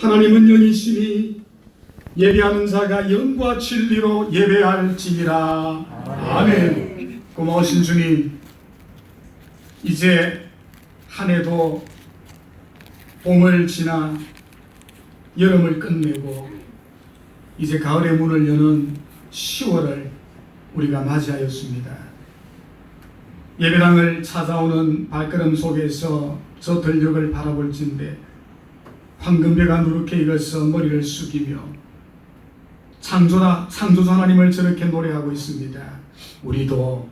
하나님은 영이시니 예배하는 자가 영과 진리로 예배할지니라. 아멘. 고마우신 주님, 이제 한 해도 봄을 지나 여름을 끝내고 이제 가을의 문을 여는 10월을 우리가 맞이하였습니다. 예배당을 찾아오는 발걸음 속에서 저 들녘을 바라볼진대 황금배가 누렇게 익어서 머리를 숙이며 창조자 하나님을 저렇게 노래하고 있습니다. 우리도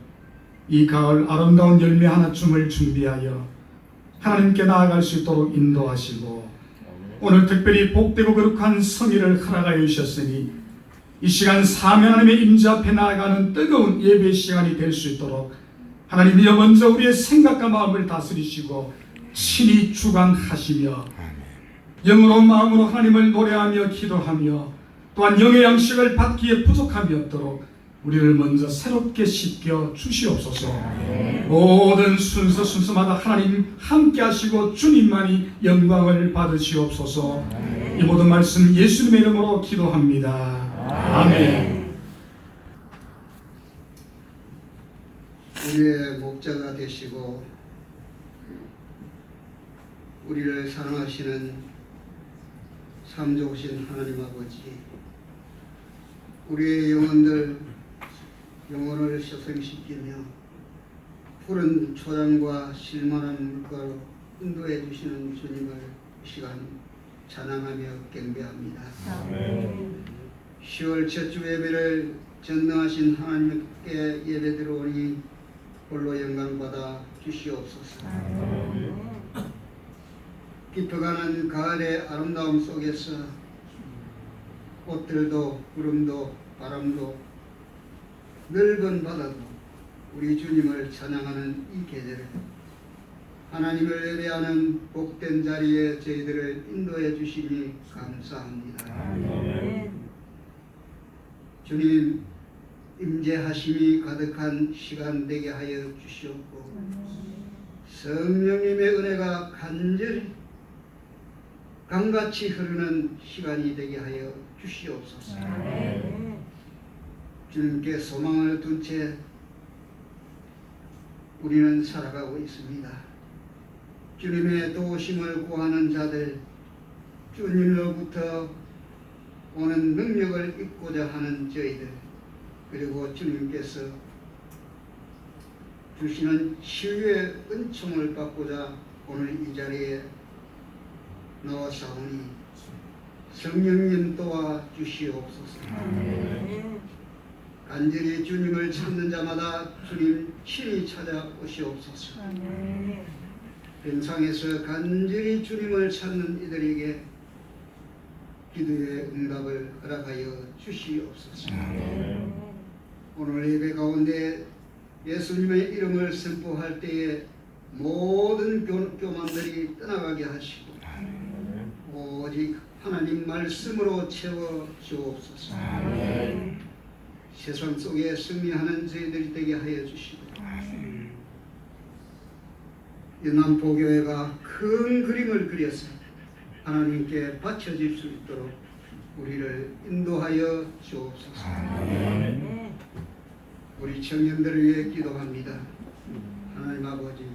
이 가을 아름다운 열매 하나쯤을 준비하여 하나님께 나아갈 수 있도록 인도하시고 오늘 특별히 복되고 거룩한 성의를 허락하여 주셨으니 이 시간 사명 하나님의 임재 앞에 나아가는 뜨거운 예배 시간이 될 수 있도록 하나님이여 먼저 우리의 생각과 마음을 다스리시고 친히 주관하시며 영으로 마음으로 하나님을 노래하며 기도하며 또한 영의 양식을 받기에 부족함이 없도록 우리를 먼저 새롭게 씻겨 주시옵소서. 모든 순서마다 하나님 함께 하시고 주님만이 영광을 받으시옵소서. 이 모든 말씀 예수님의 이름으로 기도합니다. 아멘. 우리의 목자가 되시고 우리를 사랑하시는 참 좋으신 하나님 아버지, 우리의 영혼을 셔성시키며 푸른 초장과 실만한 물가로 인도해 주시는 주님을 이 시간 찬양하며 경배합니다. 아멘. 10월 첫주 예배를 전능하신 하나님께 예배 드려오니 홀로 영광받아 주시옵소서. 아멘. 깊어가는 가을의 아름다움 속에서 꽃들도 구름도 바람도 넓은 바다도 우리 주님을 찬양하는 이 계절에 하나님을 예배하는 복된 자리에 저희들을 인도해 주시니 감사합니다. 아멘. 주님 임재하심이 가득한 시간 되게 하여 주시옵고 성령님의 은혜가 간절히 강같이 흐르는 시간이 되게 하여 주시옵소서. 아멘. 주님께 소망을 둔 채 우리는 살아가고 있습니다. 주님의 도우심을 구하는 자들, 주님으로부터 오는 능력을 입고자 하는 저희들, 그리고 주님께서 주시는 치유의 은총을 받고자 오늘 이 자리에 나와사오니 성령님 도와 주시옵소서. 아멘. 간절히 주님을 찾는 자마다 주님 친히 찾아오시옵소서. 아멘. 변상에서 간절히 주님을 찾는 이들에게 기도의 응답을 허락하여 주시옵소서. 아멘. 오늘 예배 가운데 예수님의 이름을 선포할 때에 모든 교만들이 떠나가게 하시고 오직 하나님 말씀으로 채워 주옵소서. 아멘. 세상 속에 승리하는 저희들이 되게 하여 주시고 연남포교회가 큰 그림을 그려서 하나님께 바쳐질 수 있도록 우리를 인도하여 주옵소서. 아멘. 우리 청년들을 위해 기도합니다. 하나님 아버지,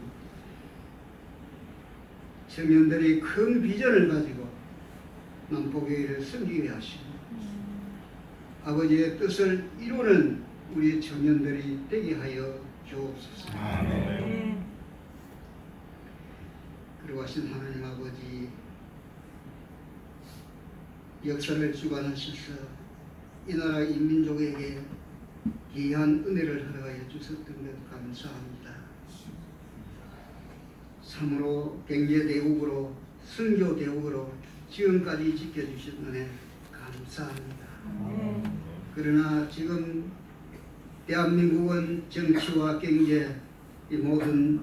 청년들이 큰 비전을 가지고 남포교회를 섬기게 하시고 아버지의 뜻을 이루는 우리 청년들이 되게 하여 주옵소서. 아멘. 그리고 하신 하나님 아버지, 역사를 주관하셔서 이 나라 인민족에게 귀한 은혜를 허락하여 주셨던 것 감사합니다. 참으로 경제대국으로 선교대국으로 지금까지 지켜주신 은혜 감사합니다. 그러나 지금 대한민국은 정치와 경제 이 모든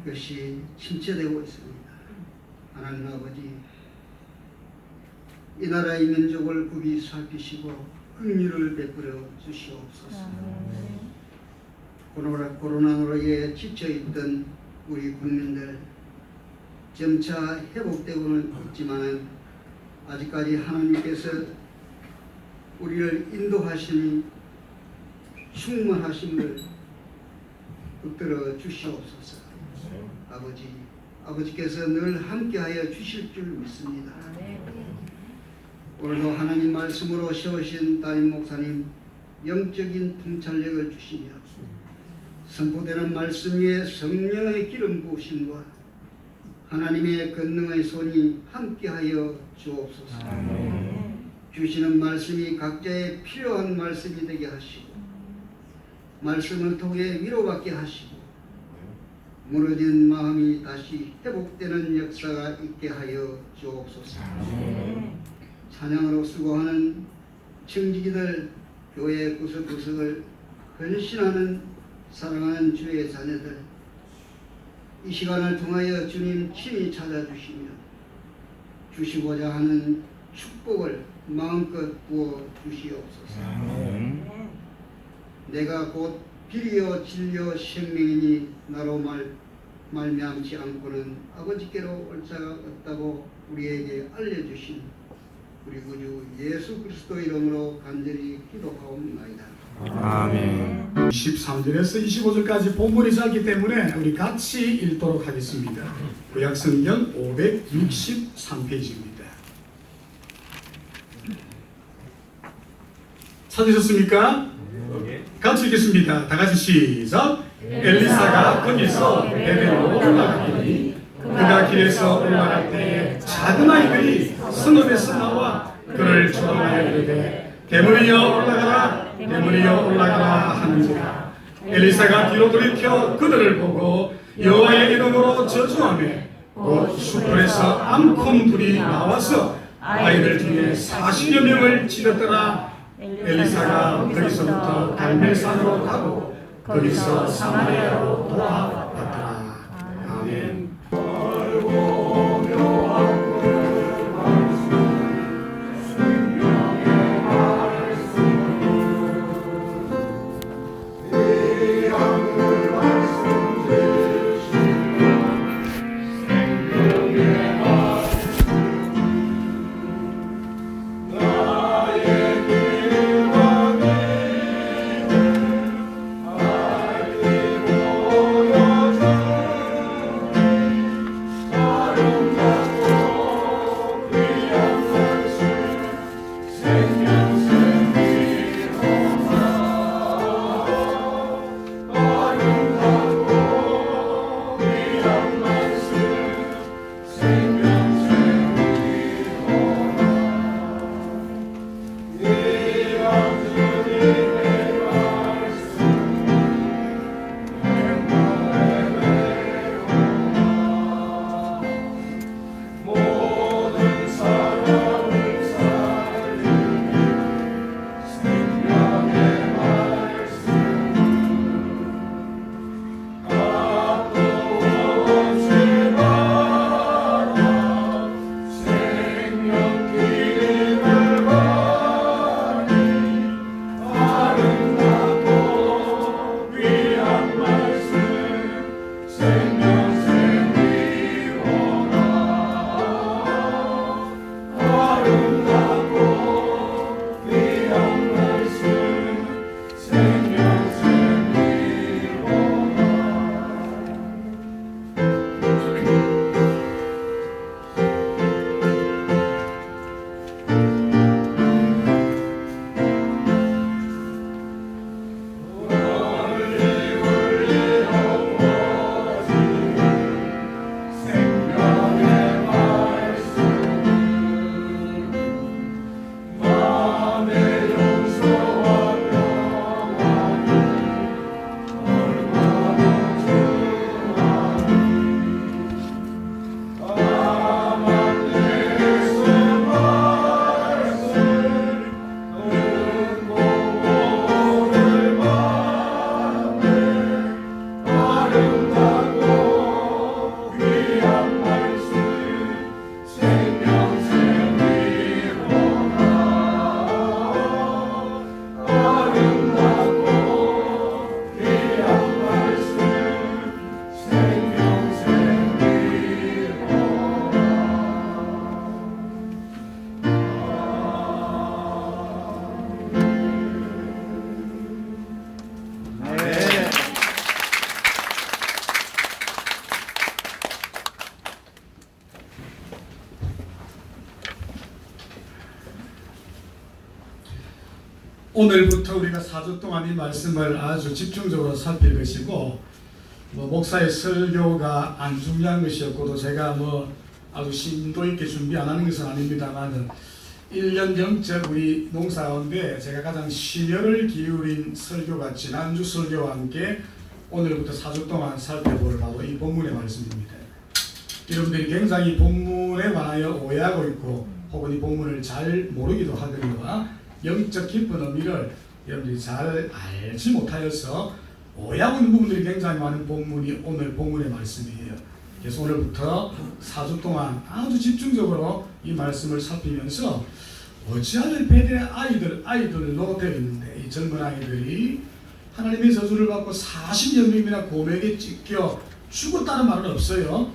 것이 침체되고 있습니다. 하나님 아버지, 이 나라의 민족을 굽이 살피시고 긍휼을 베풀어 주시옵소서. 코로나로 지쳐있던 우리 국민들 점차 회복되고는 있지만 아직까지 하나님께서 우리를 인도하시니 충만하심을 붙들어 주시옵소서. 아버지께서 늘 함께하여 주실 줄 믿습니다. 오늘도 하나님 말씀으로 세우신 담임 목사님 영적인 통찰력을 주시며 선포되는 말씀 위에 성령의 기름 부으심과 하나님의 권능의 손이 함께하여 주옵소서. 주시는 말씀이 각자의 필요한 말씀이 되게 하시고 말씀을 통해 위로받게 하시고 무너진 마음이 다시 회복되는 역사가 있게 하여 주옵소서. 찬양으로 수고하는 청지기들, 교회 구석구석을 헌신하는 사랑하는 주의 자녀들, 이 시간을 통하여 주님 친히 찾아주시며 주시고자 하는 축복을 마음껏 부어 주시옵소서. 내가 곧 길이요 진리요 생명이니 나로 말미암지 않고는 아버지께로 올 자가 없다고 우리에게 알려주신 우리 구주 예수 그리스도 이름으로 간절히 기도하옵나이다. 아멘. 13절에서 25절까지 본문이 짧기 때문에 우리 같이 읽도록 하겠습니다. 구약성경 563페이지입니다. 찾으셨습니까? 같이 읽겠습니다. 다 같이 시작. 엘리사가 거기서 베델로 올라가더니 그가 길에서 올라갈 때에 작은 아이들이 성읍에서 나와 그를 조롱하여 이르되 대물이여 올라가라 대물이여 올라가라 하는지라. 엘리사가 뒤로 돌이켜 그들을 보고 여호와의 이름으로 저주하며 곧 숯불에서 암컷 불이 나와서 아이들 중에 40여 명을 찌르더라. 엘리사가 거기서부터 갈멜산으로 가고 거기서 사마리아로 돌아왔더라. 아멘. 오 오늘부터 우리가 4주 동안 이 말씀을 아주 집중적으로 살필 것이고, 목사의 설교가 안 중요한 것이었고도 제가 아주 심도 있게 준비 안 하는 것은 아닙니다만 1년 전적 우리 농사 가운데 제가 가장 심혈을 기울인 설교가 지난주 설교와 함께 오늘부터 4주 동안 살펴볼 바로 이 본문의 말씀입니다. 여러분들이 굉장히 본문에 관하여 오해하고 있고 혹은 이 본문을 잘 모르기도 하거니와 영적 깊은 의미를 여러분들이 잘 알지 못하여서 오해하고 있는 부분들이 굉장히 많은 본문이 오늘 본문의 말씀이에요. 그래서 오늘부터 4주 동안 아주 집중적으로 이 말씀을 살피면서 어찌하여 베델 아이들로 되어 있는데 이 젊은 아이들이 하나님의 저주를 받고 40여 명이나 고맥에 찢겨 죽었다는 말은 없어요.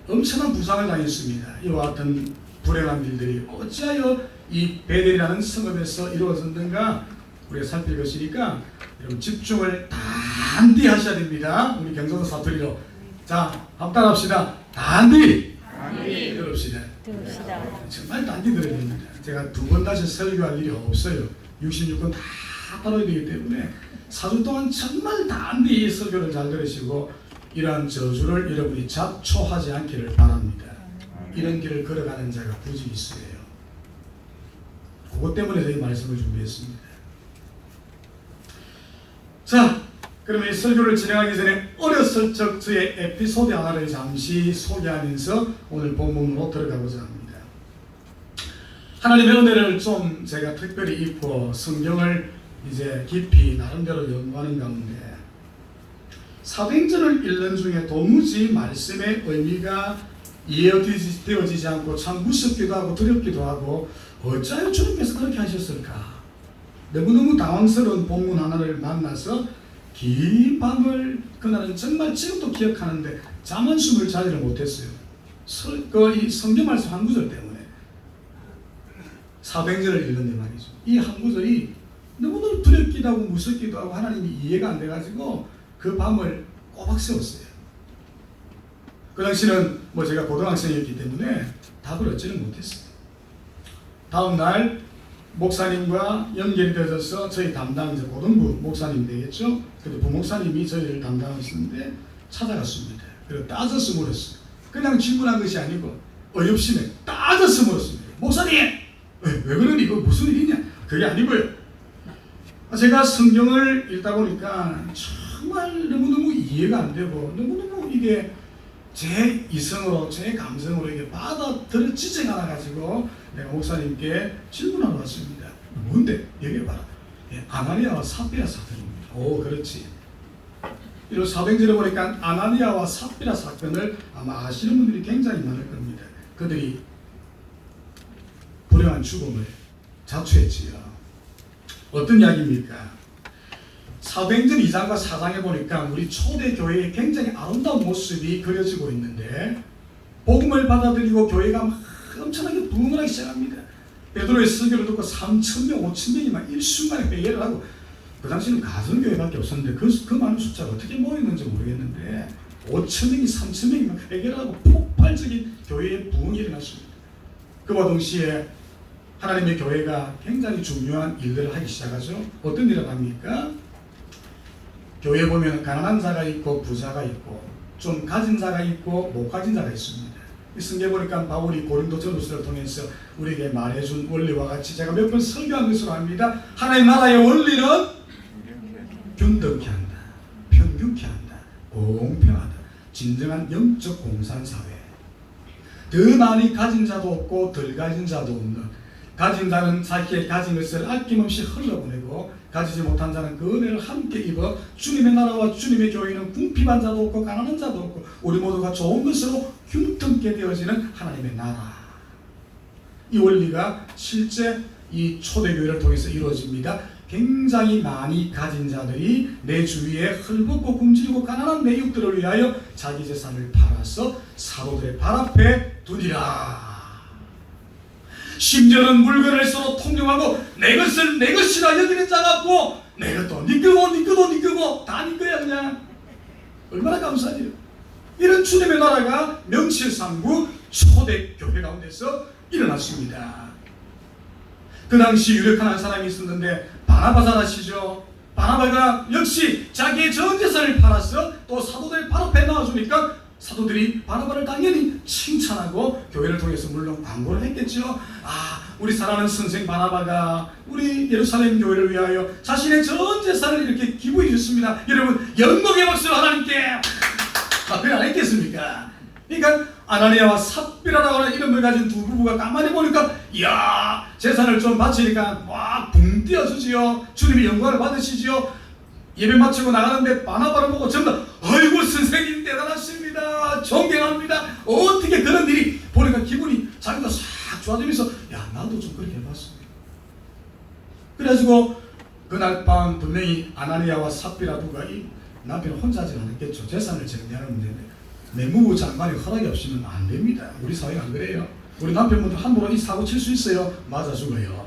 엄청난 부상을 당했습니다. 이와 같은 불행한 일들이 어찌하여 이 베델이라는 성읍에서 이루어졌는가 우리가 살필 것이니까 여러분 집중을 단디 하셔야 됩니다. 우리 경상도 사투리로 자 합달합시다. 단디 들읍시다. 정말 단디 들어야 됩니다. 제가 2번 다시 설교할 일이 없어요. 66권 다 따라야 되기 때문에 4주 동안 정말 단디 설교를 잘 들으시고 이러한 저주를 여러분이 자초하지 않기를 바랍니다. 이런 길을 걸어가는 자가 굳이 있어요. 그것 때문에 저희 말씀을 준비했습니다. 자, 그러면 이 설교를 진행하기 전에 어렸을 적 저의 에피소드 하나를 잠시 소개하면서 오늘 본문으로 들어가고자 합니다. 하나님의 은혜를 좀 제가 특별히 입고 성경을 이제 깊이 나름대로 연구하는 가운데 사도행전을 읽는 중에 도무지 말씀의 의미가 이해되어지지 않고 참 무섭기도 하고 두렵기도 하고 어찌하여 주님께서 그렇게 하셨을까? 너무너무 당황스러운 본문 하나를 만나서 긴 밤을 그날은 정말 지금도 기억하는데 잠 한숨을 자지를 못했어요. 이 성경 말씀 한 구절 때문에 사도행전을 읽는데 말이죠. 이 한 구절이 너무너무 두렵기도 하고 무섭기도 하고 하나님이 이해가 안 돼가지고 그 밤을 꼬박 세웠어요. 그 당시는 제가 고등학생이었기 때문에 답을 얻지는 못했어요. 다음 날 목사님과 연결이 되어서 저희 담당 이제 고등부 목사님 되겠죠. 그때 부목사님이 저희를 담당하시는데 찾아갔습니다. 그리고 따져서 물었어요. 그냥 질문한 것이 아니고 어이없이네 따져서 물었습니다. 목사님 왜 그러니 이거 무슨 일이냐? 그게 아니고요. 제가 성경을 읽다 보니까 정말 너무너무 이해가 안 되고 너무너무 이게 제 이성으로 제 감성으로 이게 받아들여지지가 않아가지고 내가 목사님께 질문하러 왔습니다. 뭔데? 얘기해봐라. 아나니아와 삽비라 사건입니다. 오 그렇지. 이런 사도행전에 보니까 아나니아와 삽비라 사건을 아마 아시는 분들이 굉장히 많을 겁니다. 그들이 불행한 죽음을 자초했지요. 어떤 이야기입니까? 사도행전 2장과 4장에 보니까 우리 초대교회의 굉장히 아름다운 모습이 그려지고 있는데 복음을 받아들이고 교회가 막 엄청나게 부흥을 하기 시작합니다. 베드로의 설교를 듣고 3,000명, 5,000명이 막 일순간에 회개를 하고 그 당시는 가정교회밖에 없었는데 그 많은 숫자가 어떻게 모였는지 모르겠는데 5,000명이 3,000명이 막 회개를 하고 폭발적인 교회의 부흥이 일어났습니다. 그와 동시에 하나님의 교회가 굉장히 중요한 일들을 하기 시작하죠. 어떤 일을 합니까? 교회에 보면 가난한 자가 있고 부자가 있고 좀 가진 자가 있고 못 가진 자가 있습니다. 이 성경에 보니까 바울이 고린도 전후서를 통해서 우리에게 말해준 원리와 같이 제가 몇 번 설교한 것으로 합니다. 하나님 나라의 원리는 균등케 한다, 평균케 한다, 공평하다, 진정한 영적 공산사회. 더 많이 가진 자도 없고 덜 가진 자도 없는, 가진 자는 자기의 가진 것을 아낌없이 흘러보내고 가지지 못한 자는 그 은혜를 함께 입어 주님의 나라와 주님의 교회는 궁핍한 자도 없고 가난한 자도 없고 우리 모두가 좋은 것으로 균등케 되어지는 하나님의 나라. 이 원리가 실제 이 초대교회를 통해서 이루어집니다. 굉장히 많이 가진 자들이 내 주위에 헐벗고 굶주리고 가난한 내육들을 위하여 자기 재산을 팔아서 사도들의 발 앞에 두니라. 심지어는 물건을 서로 통용하고 내 것을 내 것이라 여기는 자가 없고 내 것도 네 거고 네 거도 네 거고 다 네 거야 그냥. 얼마나 감사해요. 이런 주님의 나라가 명실상부 초대교회 가운데서 일어났습니다. 그 당시 유력한 한 사람이 있었는데 바나바 잘 아시죠? 바나바가 역시 자기의 전 재산을 팔아서 또 사도들 발 앞에 나와주니까 사도들이 바나바를 당연히 칭찬하고 교회를 통해서 물론 광고를 했겠죠. 아, 우리 사랑하는 선생 바나바가 우리 예루살렘 교회를 위하여 자신의 전 재산을 이렇게 기부해 주셨습니다. 여러분 영광의 박수 하나님께. 그래 안 했겠습니까? 그러니까 아나니아와 삽비라라고 하는 이름을 가진 두 부부가 가만히 보니까 이야, 재산을 좀 바치니까 막 붕 뛰어주지요. 주님이 영광을 받으시지요. 예배 마치고 나가는데 바나바를 보고 전부 다 아이고 선생님 대단하십니다, 존경합니다. 어떻게 그런 일이 보니까 기분이 자기가 싹 좋아지면서 야, 나도 좀 그렇게 해봤습니다. 그래가지고 그날 밤 분명히 아나니아와 삽비라 부가 이 남편은 혼자 하지 않았겠죠. 재산을 정리하는 문제인데 내무부 장관이 허락이 없으면 안 됩니다. 우리 사회가 안 그래요. 우리 남편분들 함부로 이 사고 칠 수 있어요. 맞아 죽어요.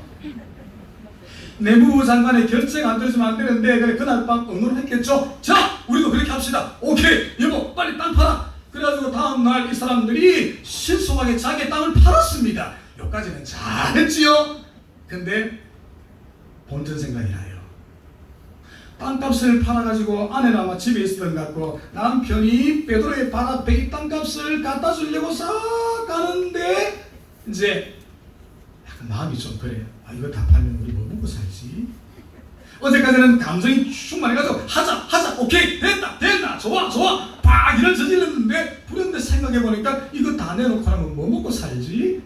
내무부 장관의 결정 안 되면 안 되는데 그래 그날 밤 의논을 했겠죠. 자, 우리도 그렇게 합시다. 오케이, 여보 빨리 땅 팔아. 그래가지고 다음날 이 사람들이 신속하게 자기 땅을 팔았습니다. 여기까지는 잘했지요. 근데 본전 생각이 나요. 땅값을 팔아가지고 아내는 아마 집에 있었던 것 같고 남편이 베드로의 발 앞에 이 땅값을 갖다 주려고 싹 가는데 이제 약간 마음이 좀 그래요. 아, 이거 다 팔면 우리 뭐 먹고 살지? 어제까지는 감정이 충만해가지고 하자 오케이 됐다 좋아 막 이런 저질렀는데 불현대 생각해보니까 이거 다 내놓고 하면 뭐 먹고 살지?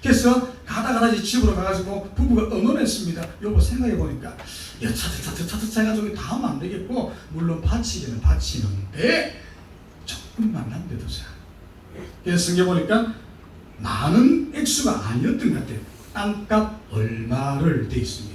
그래서 가다 집으로 가가지고 부부가 의논했습니다. 여보 생각해보니까 야 차트 해가지고 다 하면 안 되겠고 물론 바치기는 바치는데 조금만 남겨두자. 그래서 생각해보니까 많은 액수가 아니었던 것 같아요. 땅값 얼마를 돼 있습니다.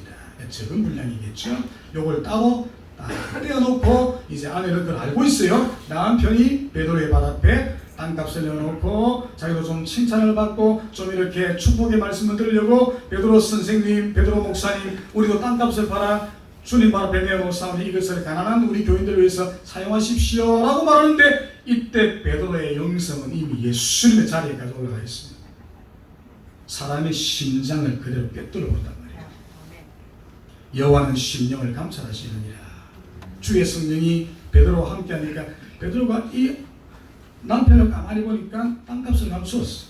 적은 분량이겠죠. 요걸 따로 딱 떼어놓고 이제 아내는 그걸 알고 있어요. 남편이 베드로의 발 앞에 땅값을 내어놓고 자기도 좀 칭찬을 받고 좀 이렇게 축복의 말씀을 들으려고 베드로 선생님, 베드로 목사님 우리도 땅값을 팔아 주님 발 앞에 내어놓사오니 이것을 가난한 우리 교인들을 위해서 사용하십시오 라고 말하는데 이때 베드로의 영성은 이미 예수님의 자리에까지 올라가 있습니다. 사람의 심장을 그대로 꿰뚫어 본단 말이에요. 여호와는 심령을 감찰하시느니라. 주의 성령이 베드로와 함께하니까 베드로가 이 남편을 가만히 보니까 땅값을 감추었어.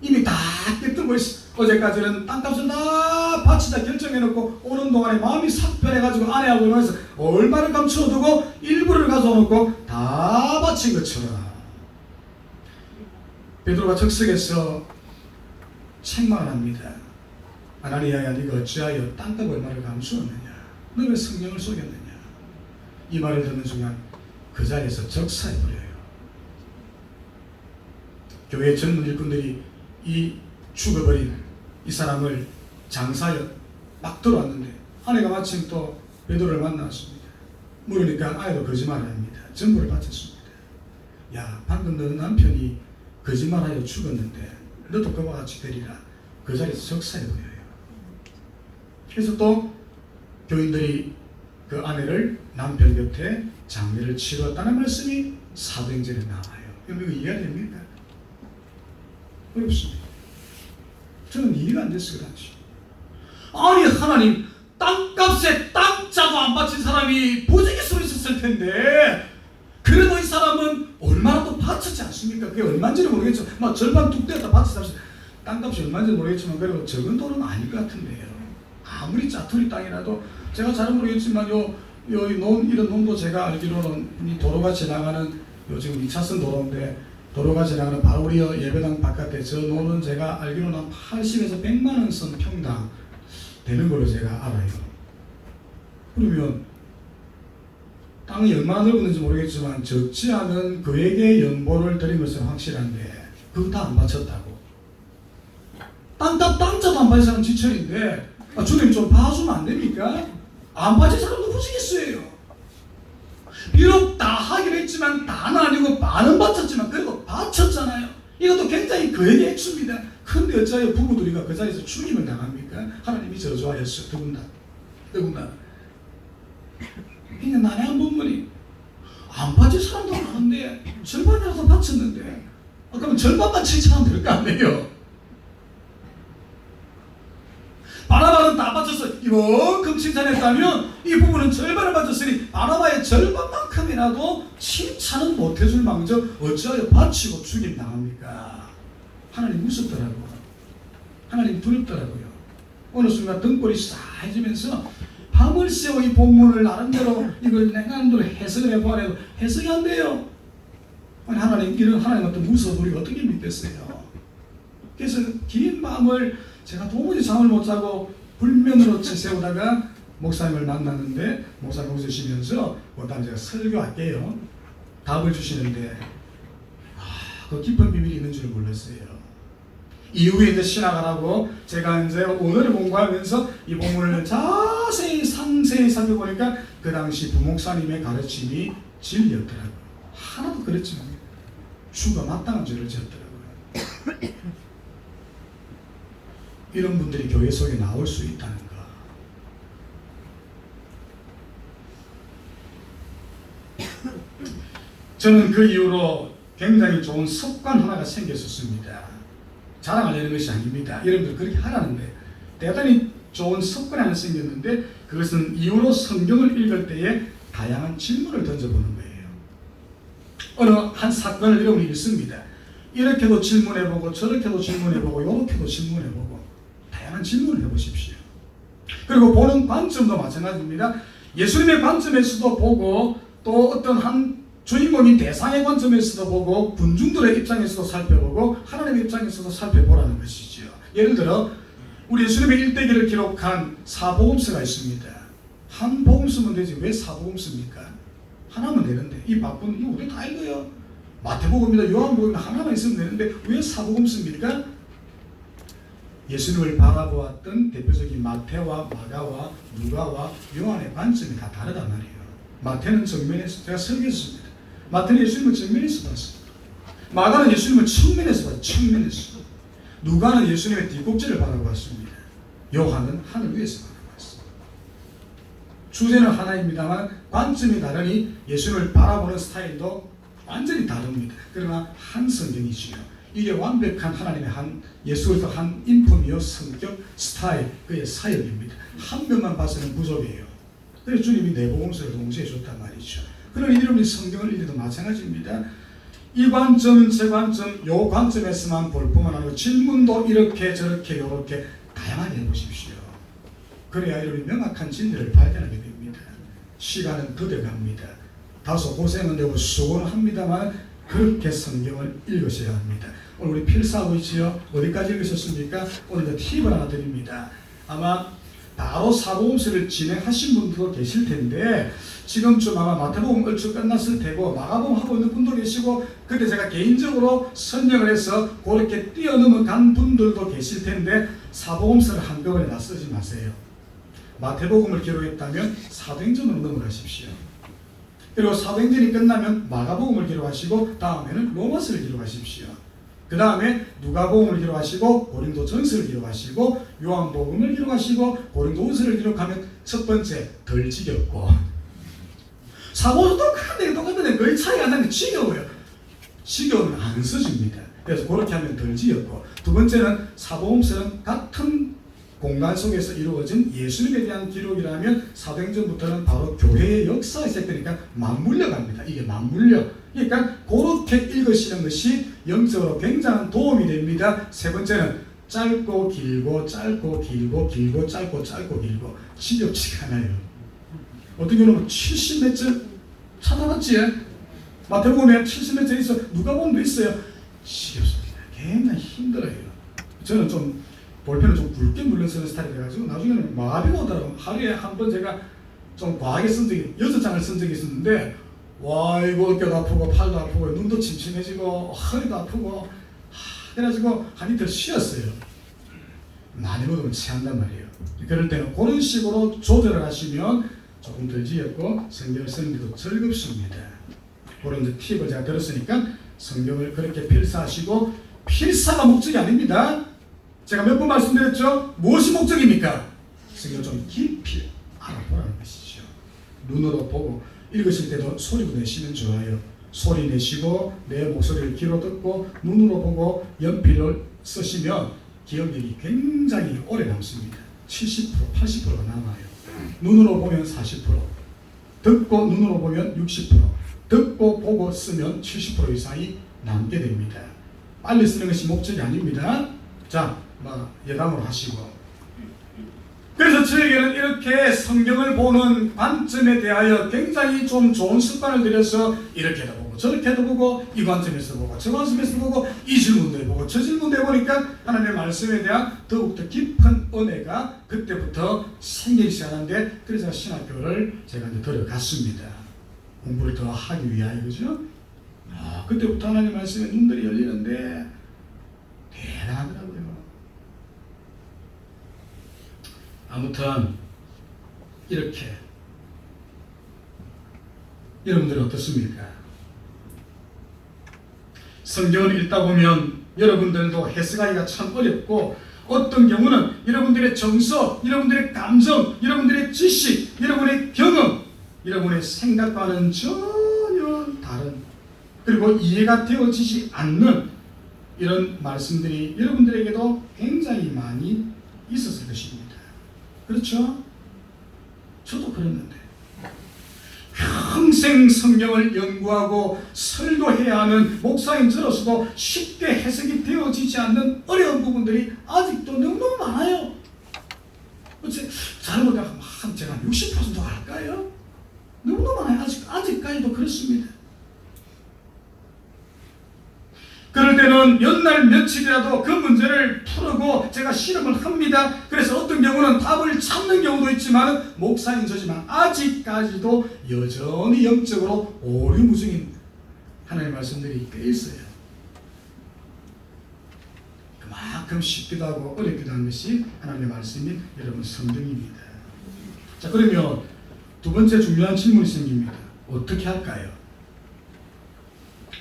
이미 다 꿰뚫고 있어. 어제까지는 땅값을 다 바치자 결정해놓고 오는 동안에 마음이 싹 변해가지고 아내하고 일어나서 얼마를 감추어두고 일부를 가져놓고 다 바친 것처럼 베드로가 적석에서 책망을 합니다. 아나니아야, 네가 어찌하여 땅값 얼마를 감추었느냐? 너 왜 성령을 속였느냐? 이 말을 듣는 순간 그 자리에서 적사해버려요. 교회 젊은 일꾼들이 이 죽어버린 이 사람을 장사하여 막 들어왔는데 아내가 마침 또 베드로를 만났습니다. 물으니까 아내도 거짓말을 합니다. 전부를 바쳤습니다. 야, 방금 너 남편이 거짓말하여 죽었는데 너도 그와 같이 되리라. 그 자리에서 적사해버려요. 그래서 또 교인들이 그 아내를 남편 곁에 장례를 치렀다는 말씀이 사도행전에 나와요. 이거 이해가 됩니까? 어렵습니다. 저는 이해가 안 됐어요. 당시. 아니 하나님, 땅값에 땅자도 안 바친 사람이 보증기수로 있었을 텐데 그래도 이 사람은 얼마나 또 바쳤지 않습니까? 그게 얼마인지는 모르겠지만 막 절반 뚝 떼었다 바쳤다. 땅값이 얼마인지 모르겠지만 그래도 적은 돈은 아닐 것 같은데요. 아무리 짜투리 땅이라도 제가 잘 모르겠지만 이런 논도 제가 알기로는 이 도로가 지나가는 요 지금 2차선 도로인데 도로가 지나가는 바로 우리 예배당 바깥에 저 논은 제가 알기로는 한 80에서 100만 원 선 평당 되는 걸로 제가 알아요. 그러면 땅이 얼마나 넓었는지 모르겠지만 적지 않은 그에게 연보를 드린 것은 확실한데 그거 다 안 바쳤다고. 땅자도 안 바친 사람 지철인데 주님 좀 봐주면 안 됩니까? 안 바친 사람도 부지기수예요. 비록 다 하기로 했지만 다는 아니고 반은 바쳤지만 그래도 바쳤잖아요. 이것도 굉장히 그에게 액수입니다. 근데 어찌하여 부부들이가 그 자리에서 죽임을 당합니까? 하나님이 저주하였어요. 더군다나 그냥 난해한 부분이 안 바친 사람도 많은데 절반이라도 바쳤는데 그러면 절반만 칭찬하면 될 거 아니에요. 다 바쳐서 이만큼 칭찬했다면 이 부분은 절반을 바쳤으니 바나바의 절반만큼이라도 칭찬은 못해줄 망정 어찌하여 바치고 죽임 당합니까? 하나님 무섭더라고요. 하나님 두렵더라고요. 어느 순간 등골이 싸해지면서 밤을 새워 이 본문을 나름대로 이걸 내가름대로 해석을 해보아도 해석이 안 돼요. 아니 하나님, 이런 하나님 같은 무서운 우리가 어떻게 믿겠어요? 그래서 긴 밤을 제가 도무지 잠을 못 자고 불면으로 세우다가 목사님을 만났는데 목사님 웃으시면서 그다음 제가 설교할게요. 답을 주시는데 그 깊은 비밀이 있는 줄 몰랐어요. 이후에 이제 신학하라고 제가 이제 오늘을 공부하면서 이 본문을 자세히 상세히 살펴보니까 그 당시 부목사님의 가르침이 진리였더라고요. 하나도 그랬지 않아요. 주가 마땅한 죄를 지었더라고요. 이런 분들이 교회 속에 나올 수 있다는 거. 저는 그 이후로 굉장히 좋은 습관 하나가 생겼었습니다. 자랑하려는 것이 아닙니다. 여러분들 그렇게 하라는데 대단히 좋은 습관이 하나 생겼는데 그것은 이후로 성경을 읽을 때에 다양한 질문을 던져보는 거예요. 어느 한 사건을 여러분이 읽습니다. 이렇게도 질문해보고 저렇게도 질문해보고 이렇게도 질문해보고 다양한 질문을 해보십시오. 그리고 보는 관점도 마찬가지입니다. 예수님의 관점에서도 보고 또 어떤 한 주인공인 대상의 관점에서도 보고 군중들의 입장에서도 살펴보고 하나님의 입장에서도 살펴보라는 것이죠. 예를 들어 우리 예수님의 일대기를 기록한 사복음서가 있습니다. 한 복음 쓰면 되지 왜 사복음 씁니까? 하나면 되는데 이 바쁜 이거 우리 다 읽어요. 마태복음이나 요한복음이나 하나만 있으면 되는데 왜 사복음 씁니까? 예수님을 바라보았던 대표적인 마태와 마가와 누가와 요한의 관점이 다 다르단 말이에요. 마태는 정면에서 제가 설교했습니다. 마태는 예수님을 정면에서 봤어요. 마가는 예수님을 측면에서 봤어요. 측면에서. 누가는 예수님의 뒷꼭지를 바라보았습니다. 요한은 하늘 위에서 바라보았어요. 주제는 하나입니다만 관점이 다르니 예수님을 바라보는 스타일도 완전히 다릅니다. 그러나 한 성경이지요. 이게 완벽한 하나님의 한 예수 그리스도 한 인품이요 성격 스타일 그의 사역입니다. 한 면만 봐서는 부족해요. 그래서 주님이 네 복음서를 동시에 줬단 말이죠. 그러니 여러분이 성경을 읽어도 마찬가지입니다. 이 관점, 제 관점, 요 관점에서만 볼 뿐만 아니라 질문도 이렇게 저렇게 요렇게 다양하게 해보십시오. 그래야 여러분이 명확한 진리를 발견하게 됩니다. 시간은 더뎌갑니다. 다소 고생은 되고 수고는 합니다만 그렇게 성경을 읽으셔야 합니다. 오늘 우리 필사하고 있지요. 어디까지 읽으셨습니까? 오늘 팁을 하나 드립니다. 아마 바로 사복음서를 진행하신 분들도 계실 텐데 지금쯤 아마 마태복음 얼추 끝났을 테고 마가복음 하고 있는 분도 계시고 그때 제가 개인적으로 선정을 해서 그렇게 뛰어넘어간 분들도 계실 텐데 사복음서를 한꺼번에 다 쓰지 마세요. 마태복음을 기록했다면 사도행전으로 넘어가십시오. 그리고 사도행전이 끝나면 마가복음을 기록하시고 다음에는 로마서를 기록하십시오. 그 다음에 누가복음을 기록하시고 고린도전서를 기록하시고 요한복음을 기록하시고 고린도후서를 기록하면 첫 번째 덜 지겹고 사고도 똑같은데 거의 차이가 안 나는데 지겨워요. 지겨우면 안 써집니다. 그래서 그렇게 하면 덜 지겹고 두 번째는 사복음서는 같은 공간 속에서 이루어진 예수님에 대한 기록이라면 사도행전부터는 바로 교회의 역사가 시작되니까 맞물려 갑니다. 이게 맞물려. 그러니까 그렇게 읽으시는 것이 영적으로 굉장한 도움이 됩니다. 세 번째는 짧고 길고 짧고 길고 길고 짧고 짧고 길고 지겹지가 않아요. 어떤 경우는 70몇 절 찾아봤지? 마태복음에 70몇 절 있어. 누가복음도 있어요. 지겹습니다. 굉장히 힘들어요. 저는 좀 볼펜을 좀 굵게 물려 쓰는 스타일이 돼가지고 나중에는 마비가 오더라고요. 하루에 한 번 제가 좀 과하게 쓴 적이 6장을 쓴 적이 있었는데 와 이거 어깨도 아프고 팔도 아프고 눈도 침침해지고 허리도 아프고 그래가지고 한 이틀 쉬었어요. 많이 먹으면 체한단 말이에요. 그럴 때는 그런 식으로 조절을 하시면 조금 덜 지겹고 성경을 쓰는데도 즐겁습니다. 그런 이제 팁을 제가 들었으니까 성경을 그렇게 필사하시고 필사가 목적이 아닙니다. 제가 몇 번 말씀드렸죠? 무엇이 목적입니까? 성경을 좀 깊이 알아보라는 것이죠. 눈으로 보고 읽으실 때도 소리로 내시면 좋아요. 소리 내시고 내 목소리를 귀로 듣고 눈으로 보고 연필을 쓰시면 기억력이 굉장히 오래 남습니다. 70%, 80%가 남아요. 눈으로 보면 40%, 듣고 눈으로 보면 60%, 듣고 보고 쓰면 70% 이상이 남게 됩니다. 빨리 쓰는 것이 목적이 아닙니다. 자, 예당으로 하시고. 그래서 저에게는 이렇게 성경을 보는 관점에 대하여 굉장히 좀 좋은 습관을 들여서 이렇게도 보고 저렇게도 보고 이 관점에서 보고 저 관점에서 보고 이 질문도 해보고 저 질문도 해보니까 하나님의 말씀에 대한 더욱더 깊은 은혜가 그때부터 생기기 시작하는데, 그래서 신학교를 제가 이제 들어갔습니다. 공부를 더 하기 위하여. 그죠? 그때부터 하나님의 말씀에 눈들이 열리는데 대단하더라고요. 아무튼 이렇게 여러분들은 어떻습니까? 성경을 읽다 보면 여러분들도 해석하기가 참 어렵고, 어떤 경우는 여러분들의 정서, 여러분들의 감정, 여러분들의 지식, 여러분의 경험, 여러분의 생각과는 전혀 다른, 그리고 이해가 되어지지 않는 이런 말씀들이 여러분들에게도 굉장히 많이 있었을 것입니다. 그렇죠? 저도 그랬는데 평생 성경을 연구하고 설교해야 하는 목사인 저로서도 쉽게 해석이 되어지지 않는 어려운 부분들이 아직도 너무너무 많아요. 잘못하면 제가 60% 할까요? 너무너무 많아요. 아직까지도 그렇습니다. 그럴 때는 연날 며칠이라도 그 문제를 풀고 제가 실험을 합니다. 그래서 어떤 경우는 답을 찾는 경우도 있지만, 목사인 저지만 아직까지도 여전히 영적으로 오류무중인 하나님의 말씀들이 꽤 있어요. 그만큼 쉽기도 하고 어렵기도 한 것이 하나님의 말씀인 여러분 성경입니다. 자, 그러면 두 번째 중요한 질문이 생깁니다. 어떻게 할까요?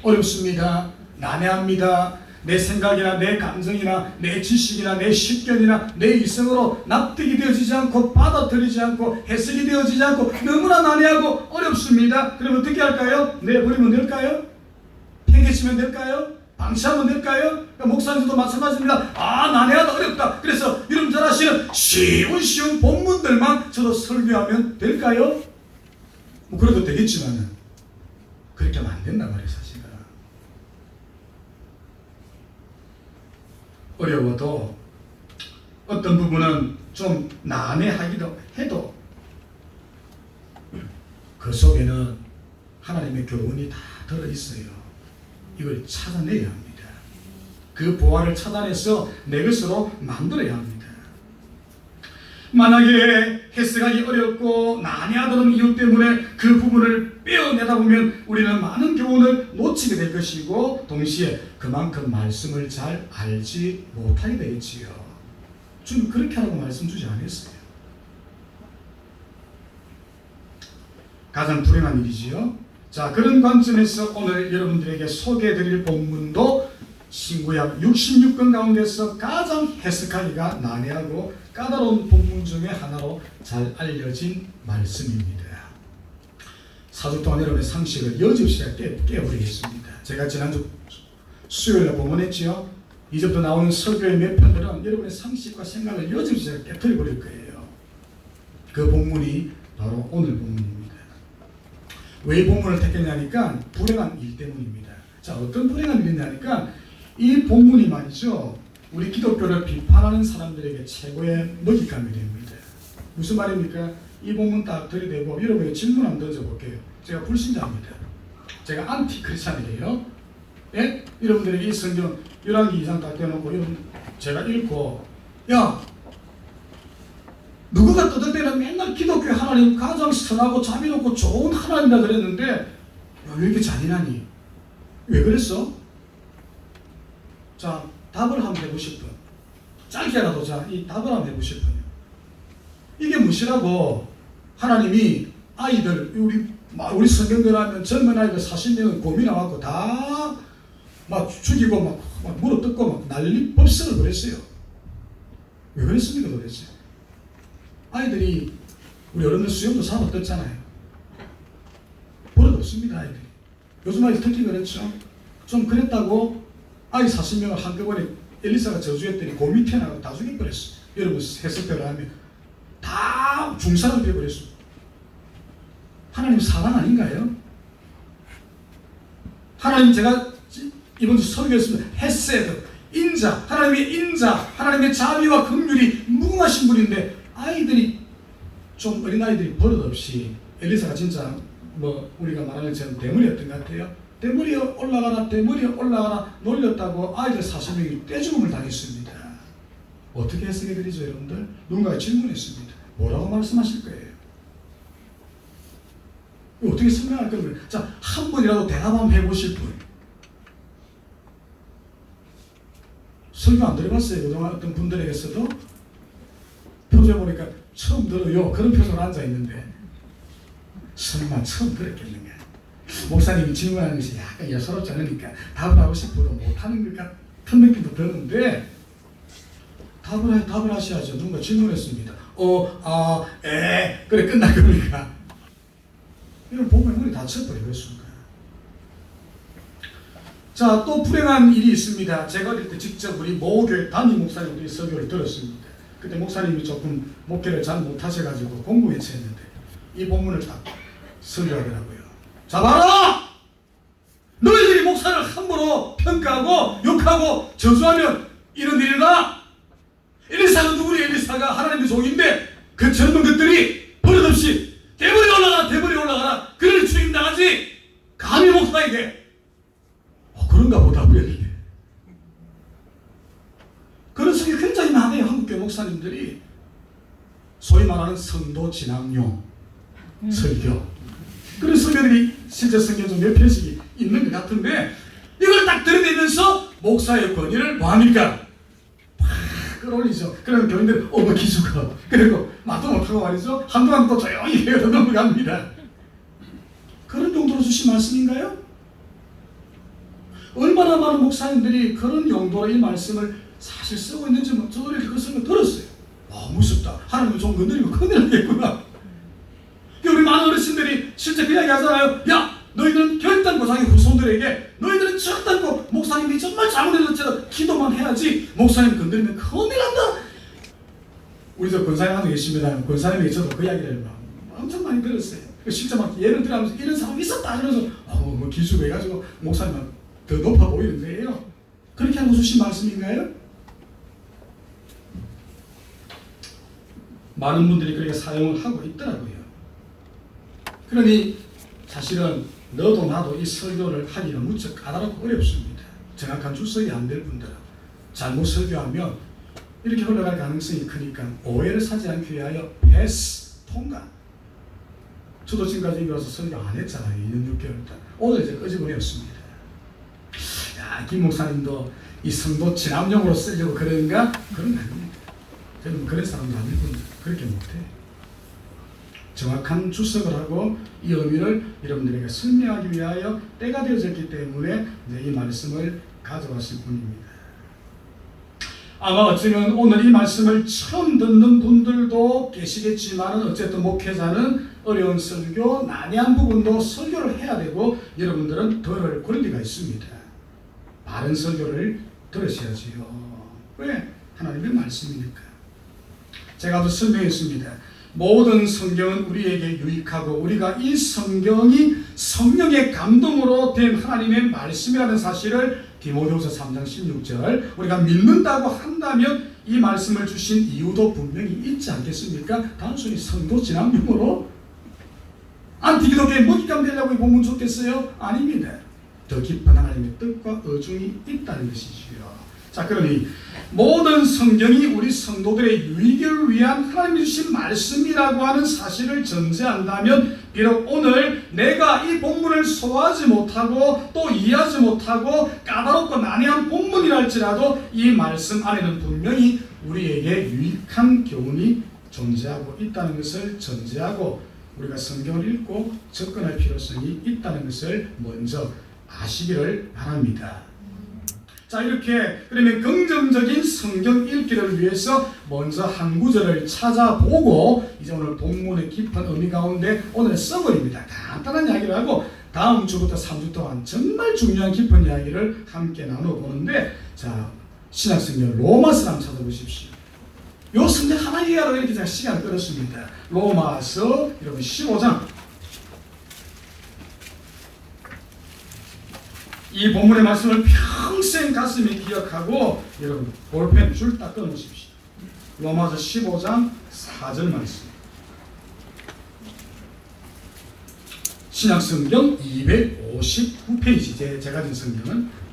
어렵습니다. 난해합니다. 내 생각이나 내 감정이나 내 지식이나 내 식견이나 내 이성으로 납득이 되어지지 않고 받아들이지 않고 해석이 되어지지 않고 너무나 난해하고 어렵습니다. 그럼 어떻게 할까요? 내버리면 될까요? 팽개치면 될까요? 방치하면 될까요? 그러니까 목사님도 마찬가지입니다. 난해하다, 어렵다. 그래서 여러분 잘 아시는 쉬운 본문들만 저도 설교하면 될까요? 그래도 되겠지만은 그렇게 하면 안 된단 말이에요. 사실은 어려워도 어떤 부분은 좀 난해하기도 해도 그 속에는 하나님의 교훈이 다 들어있어요. 이걸 찾아내야 합니다. 그 보화를 찾아내서 내 것으로 만들어야 합니다. 만약에 해석하기 어렵고 난해하다는 이유 때문에 그 부분을 빼어내다 보면 우리는 많은 교훈을 놓치게 될 것이고, 동시에 그만큼 말씀을 잘 알지 못하게 되겠지요. 주는 그렇게 하라고 말씀 주지 않았어요. 가장 불행한 일이지요. 자, 그런 관점에서 오늘 여러분들에게 소개해드릴 본문도 신구약 66권 가운데서 가장 해석하기가 난해하고 까다로운 본문 중에 하나로 잘 알려진 말씀입니다. 4주 동안 여러분의 상식을 여지없이 깨버리겠습니다. 제가 지난주 수요일에 본문했지요. 이제부터 나오는 설교의 몇 편들은 여러분의 상식과 생각을 여지없이 깨뜨려버릴 거예요. 그 본문이 바로 오늘 본문입니다. 왜 이 본문을 택했냐니까 불행한 일 때문입니다. 자, 어떤 불행한 일이냐니까 이 본문이 말이죠, 우리 기독교를 비판하는 사람들에게 최고의 먹잇감이 됩니다. 무슨 말입니까? 이 본문 딱 들이대고 여러분의 질문 한번 던져볼게요. 제가 불신자입니다. 제가 안티 크리스찬이에요. 예? 여러분들에게 이 성경 11기 이상 딱 떼어놓고 여러분 제가 읽고, 야, 누구가 떠들 때는 맨날 기독교 하나님 가장 선하고 자비롭고 좋은 하나님이라 그랬는데 왜 이렇게 잔인하니? 왜 그랬어? 자, 답을 한번 해보실 분, 짧게라도 자, 이 답을 한번 해보실 분이요. 이게 무엇이라고 하나님이 아이들, 우리 성경대로 하면 젊은 아이들 40명은 곰이 나왔고 다 막 죽이고 막 물어뜯고 막 난리 법석을 그랬어요. 왜 그랬습니까 도대체? 아이들이 우리 어른들 수영도 사고 떴잖아요. 버릇 없습니다. 아이들이. 요즘 아이들 특히 그렇죠. 좀 그랬다고 아이 40명을 한꺼번에 엘리사가 저주했더니 곰이 튀어나가고 다 죽여버렸어요. 여러분 해석대로 하면 다 중사를 되어버렸습니다. 하나님 사랑 아닌가요? 하나님 제가 이번 주 설교했습니다. 헤세드, 인자, 하나님의 인자, 하나님의 자비와 긍휼이 무궁하신 분인데 아이들이 좀 어린아이들이 버릇없이 엘리사가 진짜 뭐 우리가 말하는 것처럼 대머리였던 것 같아요. 대머리에 올라가라 대머리에 올라가라 놀렸다고 아이들 40명이 떼죽음을 당했습니다. 어떻게 해석해 드리죠 여러분들? 누군가가 질문했습니다. 뭐라고 말씀하실 거예요? 어떻게 설명할 겁니까? 자, 한 번이라도 대답 한번 해보실 분. 설교 안 들어봤어요. 그동안 어떤 분들에게서도 표정 보니까 처음 들어요. 그런 표정으로 앉아있는데 설마 처음 들었겠는가? 목사님이 질문하는 것이 약간 예사롭지 않으니까 답을 하고 싶어도 못하는 것 같은 느낌도 드는데 답을 하셔야죠. 누군가 질문했습니다. 그래 끝날 겁니까? 이걸 보면 눈이 다쳐버리겠습니까? 자, 또 불행한 일이 있습니다. 제가 어릴 때 직접 우리 모교회 담임 목사님들이 설교를 들었습니다. 그때 목사님이 조금 목회를 잘 못하셔가지고 공부에 처했는데 이 본문을 딱 설교하더라고요. 자, 봐라! 너희들이 목사를 함부로 평가하고 욕하고 저주하면 이런 일이 일어나! 엘리사가 누구니? 엘리사가 하나님의 종인데 그 젊은 것들이 버릇없이 대머리 올라가라 대머리 올라가라 그를 죽임당하지 감히 목사에게 그런가 보다 그랬는데 그런 성이 굉장히 많아요. 한국교회 목사님들이 소위 말하는 성도 진학용 설교 그런 설교들이 실제 성경에 좀 몇 편씩 있는 것 같은데 이걸 딱 들어대면서 목사의 권위를 뭐합니까? 끌어올리죠. 그러면 교인들은 어머 기수가 그리고 말도 못하고 말이죠. 한동안 또 조용히 헤어 넘어갑니다. 그런 용도로 주신 말씀인가요? 얼마나 많은 목사님들이 그런 용도로 이 말씀을 사실 쓰고 있는지 저도 이렇게 그 생각 들었어요. 무섭다. 하나님은 좀 건드리면 큰일 나겠구나. 우리 많은 어르신들이 실제 그 이야기 하잖아요. 야! 너희들은 결단코 자기 후손들에게 너희들은 절단코 목사님이 정말 잘못했을지라도 기도만 해야지 목사님 건드리면 큰일 난다. 우리 저 권사님 하나 계십니다. 권사님에게 저도 그 이야기를 엄청 많이 들었어요. 실제 막 예를 들어가면서 이런 사람이 있었다 이러면서 뭐 기수가 해가지고 목사님은 더 높아 보이는데요. 그렇게 하고 주신 말씀인가요? 많은 분들이 그렇게 사용을 하고 있더라고요. 그러니 사실은 너도 나도 이 설교를 하기가 무척 까다롭고 어렵습니다. 정확한 출석이 안 될 분들은 잘못 설교하면 이렇게 흘러갈 가능성이 크니까 오해를 사지 않기 위하여 패스, 통과. 저도 지금까지 여기 와서 설교 안 했잖아요. 2년 6개월 동안. 오늘 이제 끄집어냈습니다. 야, 김 목사님도 이 성도 진압용으로 쓰려고 그런가? 그런 거 아닙니다. 저는 그런 사람도 아니고 그렇게 못해요. 정확한 주석을 하고 이 의미를 여러분들에게 설명하기 위하여 때가 되어졌기 때문에 이 말씀을 가져왔을 뿐입니다. 아마 어쩌면 오늘 이 말씀을 처음 듣는 분들도 계시겠지만 어쨌든 목회자는 어려운 설교, 난해한 부분도 설교를 해야 되고 여러분들은 들을 권리가 있습니다. 바른 설교를 들으셔야지요. 왜? 하나님의 말씀이니까. 제가 아주 설명했습니다. 모든 성경은 우리에게 유익하고 우리가 이 성경이 성령의 감동으로 된 하나님의 말씀이라는 사실을 디모데후서 3장 16절 우리가 믿는다고 한다면 이 말씀을 주신 이유도 분명히 있지 않겠습니까? 단순히 성도 진압용으로 안티기독교에 먹잇감 되려고 이 본문 좋겠어요? 아닙니다. 더 깊은 하나님의 뜻과 의중이 있다는 것이지요. 자, 그러니 모든 성경이 우리 성도들의 유익을 위한 하나님이 주신 말씀이라고 하는 사실을 전제한다면 비록 오늘 내가 이 본문을 소화하지 못하고 또 이해하지 못하고 까다롭고 난해한 본문이라 할지라도 이 말씀 안에는 분명히 우리에게 유익한 교훈이 존재하고 있다는 것을 전제하고 우리가 성경을 읽고 접근할 필요성이 있다는 것을 먼저 아시기를 바랍니다. 자, 이렇게 그러면 긍정적인 성경 읽기를 위해서 먼저 한 구절을 찾아보고 이제 오늘 본문의 깊은 의미 가운데 오늘의 써버립니다. 간단한 이야기를 하고 다음 주부터 3주 동안 정말 중요한 깊은 이야기를 함께 나눠보는데 자, 신약성경 로마서 한번 찾아보십시오. 요 성경 하나 이해하러 이렇게 제가 시간을 끌었습니다. 로마서 여러분 15장. 이 본문의 말씀을 평생 가슴에 기억하고 여러분 볼펜 줄 딱 끊으십시오. 로마서 15장 4절 말씀. 신약성경 259페이지 제가 든 성경은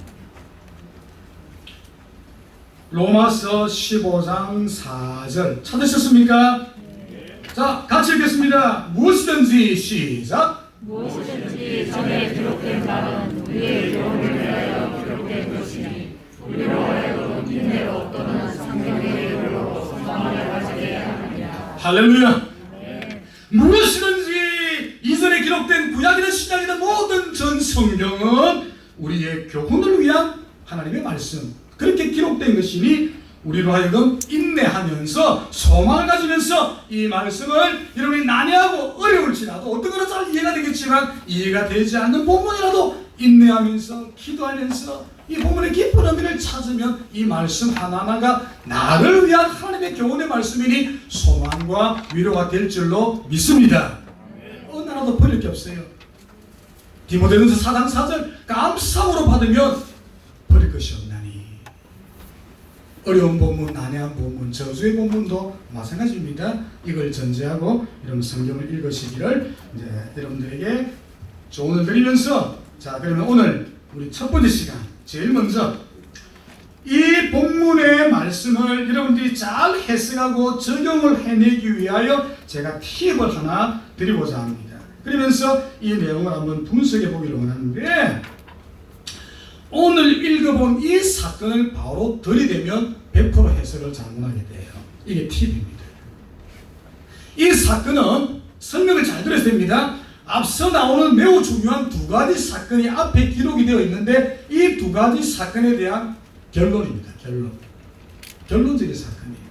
로마서 15장 4절 찾으셨습니까? 네. 자, 같이 읽겠습니다. 무엇이든지 시작. 무엇이든지 전에 기록된 바는 우리의 교훈을 위하여 기록된 것이니 우리로 하여금 인내로 또는 성경의 이름으로 소망을 가지게 하느니라. 할렐루야. 네. 무엇이든지 이전에 기록된 구약이든 신약이든 모든 전 성경은 우리의 교훈을 위한 하나님의 말씀, 그렇게 기록된 것이니 우리로 하여금 인내하면서 소망을 가지면서 이 말씀을 여러분이 난해하고 어려울지라도 어떤 거는 잘 이해가 되겠지만 이해가 되지 않는 본문이라도 인내하면서 기도하면서 이 본문의 깊은 의미를 찾으면 이 말씀 하나하나가 나를 위한 하나님의 교훈의 말씀이니 소망과 위로가 될 줄로 믿습니다. 어느 하나도 버릴 게 없어요. 디모데전서 4장 4절 감사함으로 받으면 버릴 것이 없나니. 어려운 본문, 난해한 본문, 저주의 본문도 마찬가지입니다. 이걸 전제하고 여러분 성경을 읽으시기를 이제 여러분들에게 조언을 드리면서, 자 그러면 오늘 우리 첫 번째 시간 제일 먼저 이 본문의 말씀을 여러분들이 잘 해석하고 적용을 해내기 위하여 제가 팁을 하나 드리고자 합니다. 그러면서 이 내용을 한번 분석해 보기를 원하는데, 오늘 읽어본 이 사건을 바로 들이대면 100% 해석을 잘못하게 돼요. 이게 팁입니다. 이 사건은 설명을 잘 들어야 됩니다. 앞서 나오는 매우 중요한 두 가지 사건이 앞에 기록이 되어 있는데 이 두 가지 사건에 대한 결론입니다. 결론적인 사건이에요.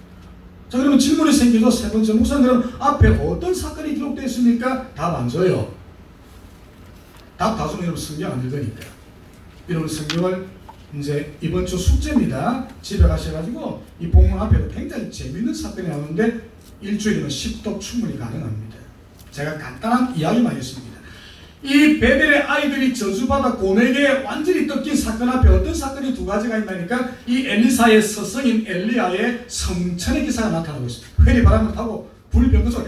자, 그러면 질문이 생기죠. 세 번째, 목사님 그럼 앞에 어떤 사건이 기록되어 있습니까? 답 안 줘요. 답 다 주면 여러분 성경 안 읽으니까. 여러분 성경을 이제 이번 주 숙제입니다. 집에 가셔가지고 이 본문 앞에도 굉장히 재미있는 사건이 나오는데 일주일이면 10독 충분히 가능합니다. 제가 간단한 이야기만 했습니다. 이 베델의 아이들이 저주받아 고뇌에 완전히 뜯긴 사건 앞에 어떤 사건이 두 가지가 있다니까 이 엘리사의 스승인 엘리야의 성천의 기사가 나타나고 있습니다. 회리 바람을 타고 불병거 속에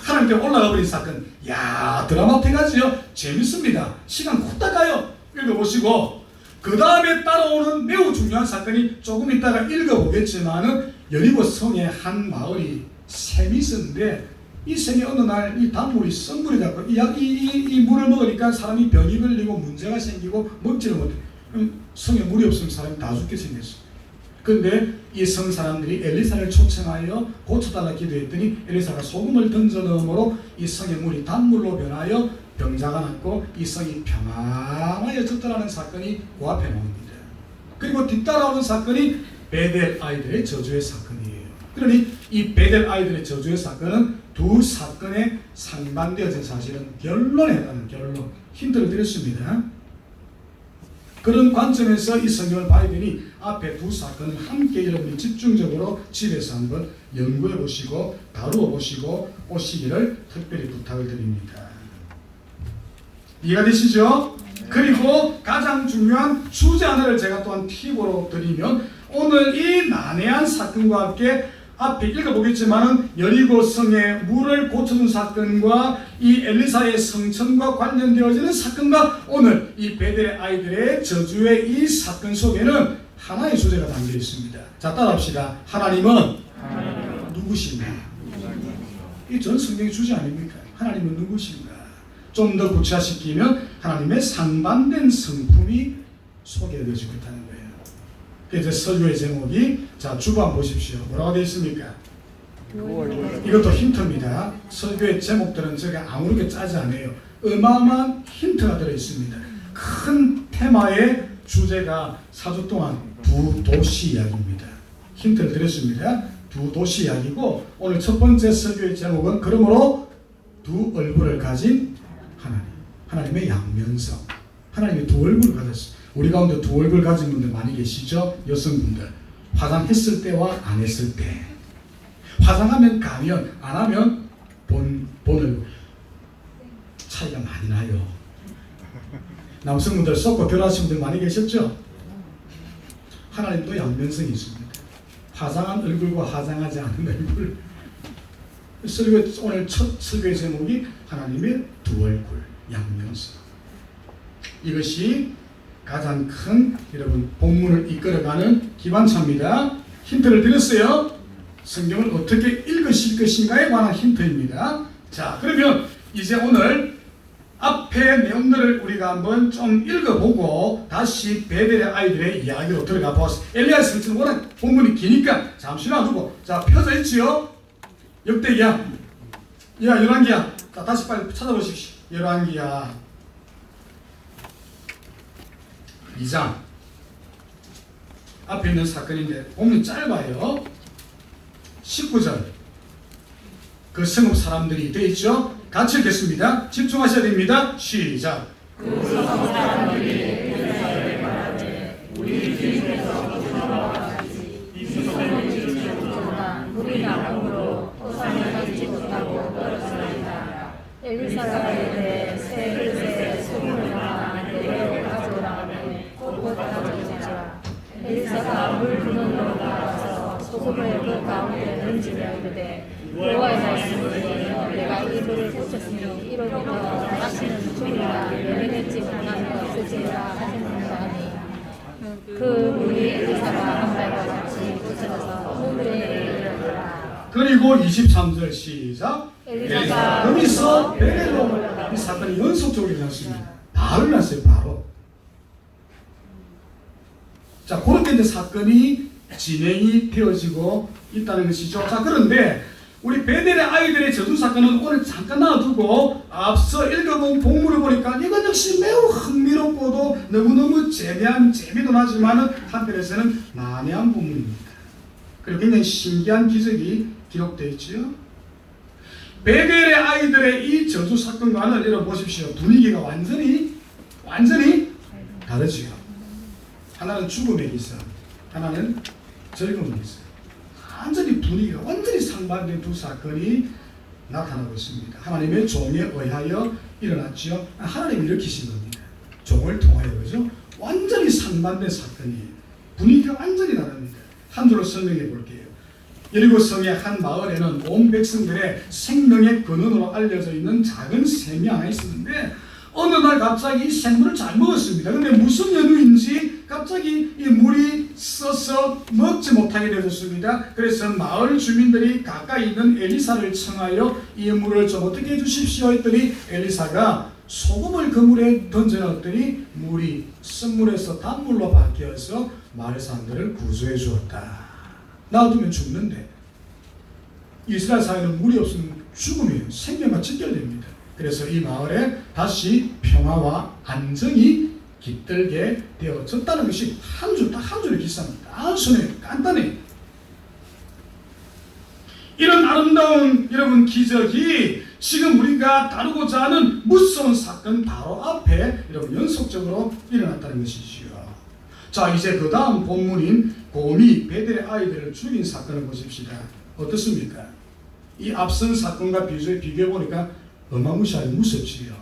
하나님께 올라가 버린 사건. 야, 드라마틱하지요? 재밌습니다. 시간 후딱 가요. 읽어보시고 그 다음에 따라오는 매우 중요한 사건이 조금 있다가 읽어보겠지만은 여리고 성의 한 마을이 샘이 있었는데 이 샘이 어느 날 이 단물이 썩물이 잡고 이 물을 먹으니까 사람이 병이 걸리고 문제가 생기고 먹지를 못해. 성에 물이 없으면 사람이 다 죽게 생겼어. 그런데 이 성 사람들이 엘리사를 초청하여 고쳐달라 기도했더니 엘리사가 소금을 던져 넣음으로 이 성의 물이 단물로 변하여 병자가 낫고 이 성이 평안해졌더라는 사건이 그 앞에 나옵니다. 그리고 뒤따라오는 사건이 베델 아이들의 저주의 사건이에요. 그러니 이 베델 아이들의 저주의 사건은 두 사건에 상반되어진 사실은 결론에 해당하는 결론, 힌트를 드렸습니다. 그런 관점에서 이 성경을 봐야 되니 앞에 두 사건을 함께 여러분이 집중적으로 집에서 한번 연구해 보시고 다루어 보시고 오시기를 특별히 부탁을 드립니다. 이해가 되시죠? 그리고 가장 중요한 주제 하나를 제가 또한 팁으로 드리면 오늘 이 난해한 사건과 함께 앞에 읽어보겠지만은 여리고 성의 물을 고쳐준 사건과 이 엘리사의 성천과 관련되어지는 사건과 오늘 이 베델의 아이들의 저주의 이 사건 속에는 하나의 주제가 담겨 있습니다. 자, 따라합시다. 하나님은 누구신가? 이 전 성경의 주제 아닙니까? 하나님은 누구신가? 좀 더 구체화시키면 하나님의 상반된 성품이 소개되어지고 있다는 거예요. 그래서 설교의 제목이, 자 주반 보십시오. 뭐라고 되어 있습니까? 이것도 힌트입니다. 설교의 제목들은 제가 아무렇게 짜지 않아요. 어마어마한 힌트가 들어있습니다. 큰 테마의 주제가 4주 동안 두 도시 이야기입니다. 힌트를 드렸습니다. 두 도시 이야기고 오늘 첫 번째 설교의 제목은 그러므로 두 얼굴을 가진 하나님, 하나님의 양면성. 하나님이 두 얼굴을 가졌어요. 우리 가운데 두 얼굴 가진 분들 많이 계시죠? 여성분들. 화장했을 때와 안 했을 때. 화장하면 가면, 안 하면 본을 차이가 많이 나요. 남성분들 썩고 결혼하신 분들 많이 계셨죠? 하나님도 양면성이 있습니다. 화장한 얼굴과 화장하지 않은 얼굴. 오늘 첫 설교의 제목이 하나님의 두 얼굴, 양면성. 이것이 가장 큰 여러분 본문을 이끌어가는 기반차입니다. 힌트를 드렸어요. 성경을 어떻게 읽으실 것인가에 관한 힌트입니다. 자, 그러면 이제 오늘 앞에 내용들을 우리가 한번 좀 읽어보고 다시 베델의 아이들의 이야기로 들어가 보았습니다. 엘리야 설교는 워낙 본문이 기니까 잠시 놔두고, 자, 펴져 있지요? 역대기야, 열왕기야. 자, 다시 빨리 찾아보십시오. 열왕기야 2장 앞에 있는 사건인데 본문이 짧아요. 19절 그 성읍 사람들이 되어 있죠. 같이 읽겠습니다. 집중하셔야 됩니다. 시작. 그 성읍 사람들이 엘리사에게 말하되 우리 주인께서 주님과 같이 이 성을 지키셨구나. 물이 나무로 토산을 가지지 못하고 떨어졌나이다. 엘리사가 이르되 새 그릇에 소금을 담아 내게로 가져오라하니 곧 가져오니라. 엘리사가 물 근원으로 나가서 소금을 그 가운데 던지며 이르되 여호와의 말씀이 내가 이 물을 붙였으니 이로부터 다시는 죽으라 열매맺지 못하며 없어지리라 하셨느니라 하니 그 물이 엘리사가 한 말과 같이 붙여져서 문들에 이르렀더라. 그리고 23절 시작. 엘리사가 거기서 베델로 이 사건이 연속적으로 일어났습니다. 바로 일어났어요. 바로. 자, 그렇게 이제 사건이 진행이 되어지고 있다는 것이죠. 자, 그런데 우리 베델의 아이들의 저주 사건은 오늘 잠깐 놔두고 앞서 읽어본 본문을 보니까 이건 역시 매우 흥미롭고도 너무너무 재미도 나지만 한편에서는 난해한 본문입니다. 그리고 굉장히 신기한 기적이 기록되어 있죠. 베델의 아이들의 이 저주 사건과는 여러분 보십시오. 분위기가 완전히 다르지요. 하나는 죽음의 기사, 하나는 즐거움의 기사. 완전히 분위기가 완전히 상반된 두 사건이 나타나고 있습니다. 하나님의 종에 의하여 일어났지요. 하나님이 일으키신 겁니다. 종을 통하여, 그죠? 완전히 상반된 사건이에요. 분위기가 완전히 다릅니다. 한 줄로 설명해 볼게요. 여리고 성의 한 마을에는 온 백성들의 생명의 근원으로 알려져 있는 작은 샘이 하나 있었는데 어느 날 갑자기 이 샘물을 잘 먹었습니다. 근데 무슨 연유인지 갑자기 이 물이 써서 먹지 못하게 되었습니다. 그래서 마을 주민들이 가까이 있는 엘리사를 청하여 이 물을 좀 어떻게 해주십시오 했더니 엘리사가 소금을 그 물에 던져 넣었더니 물이 쓴물에서 단물로 바뀌어서 마을 사람들을 구조해 주었다. 놔두면 죽는데 이스라엘 사회는 물이 없으면 죽음이에요. 생명과 직결됩니다. 그래서 이 마을에 다시 평화와 안정이 깃들게 되어졌다는 것이 딱 한 줄의 기사입니다. 단순해, 간단해. 이런 아름다운 여러분 기적이 지금 우리가 다루고자 하는 무서운 사건 바로 앞에 여러분 연속적으로 일어났다는 것이지요. 자, 이제 그 다음 본문인 곰이 베델의 아이들을 죽인 사건을 보십시다. 어떻습니까? 이 앞선 사건과 비교해 보니까 어마무시하게 무섭지요.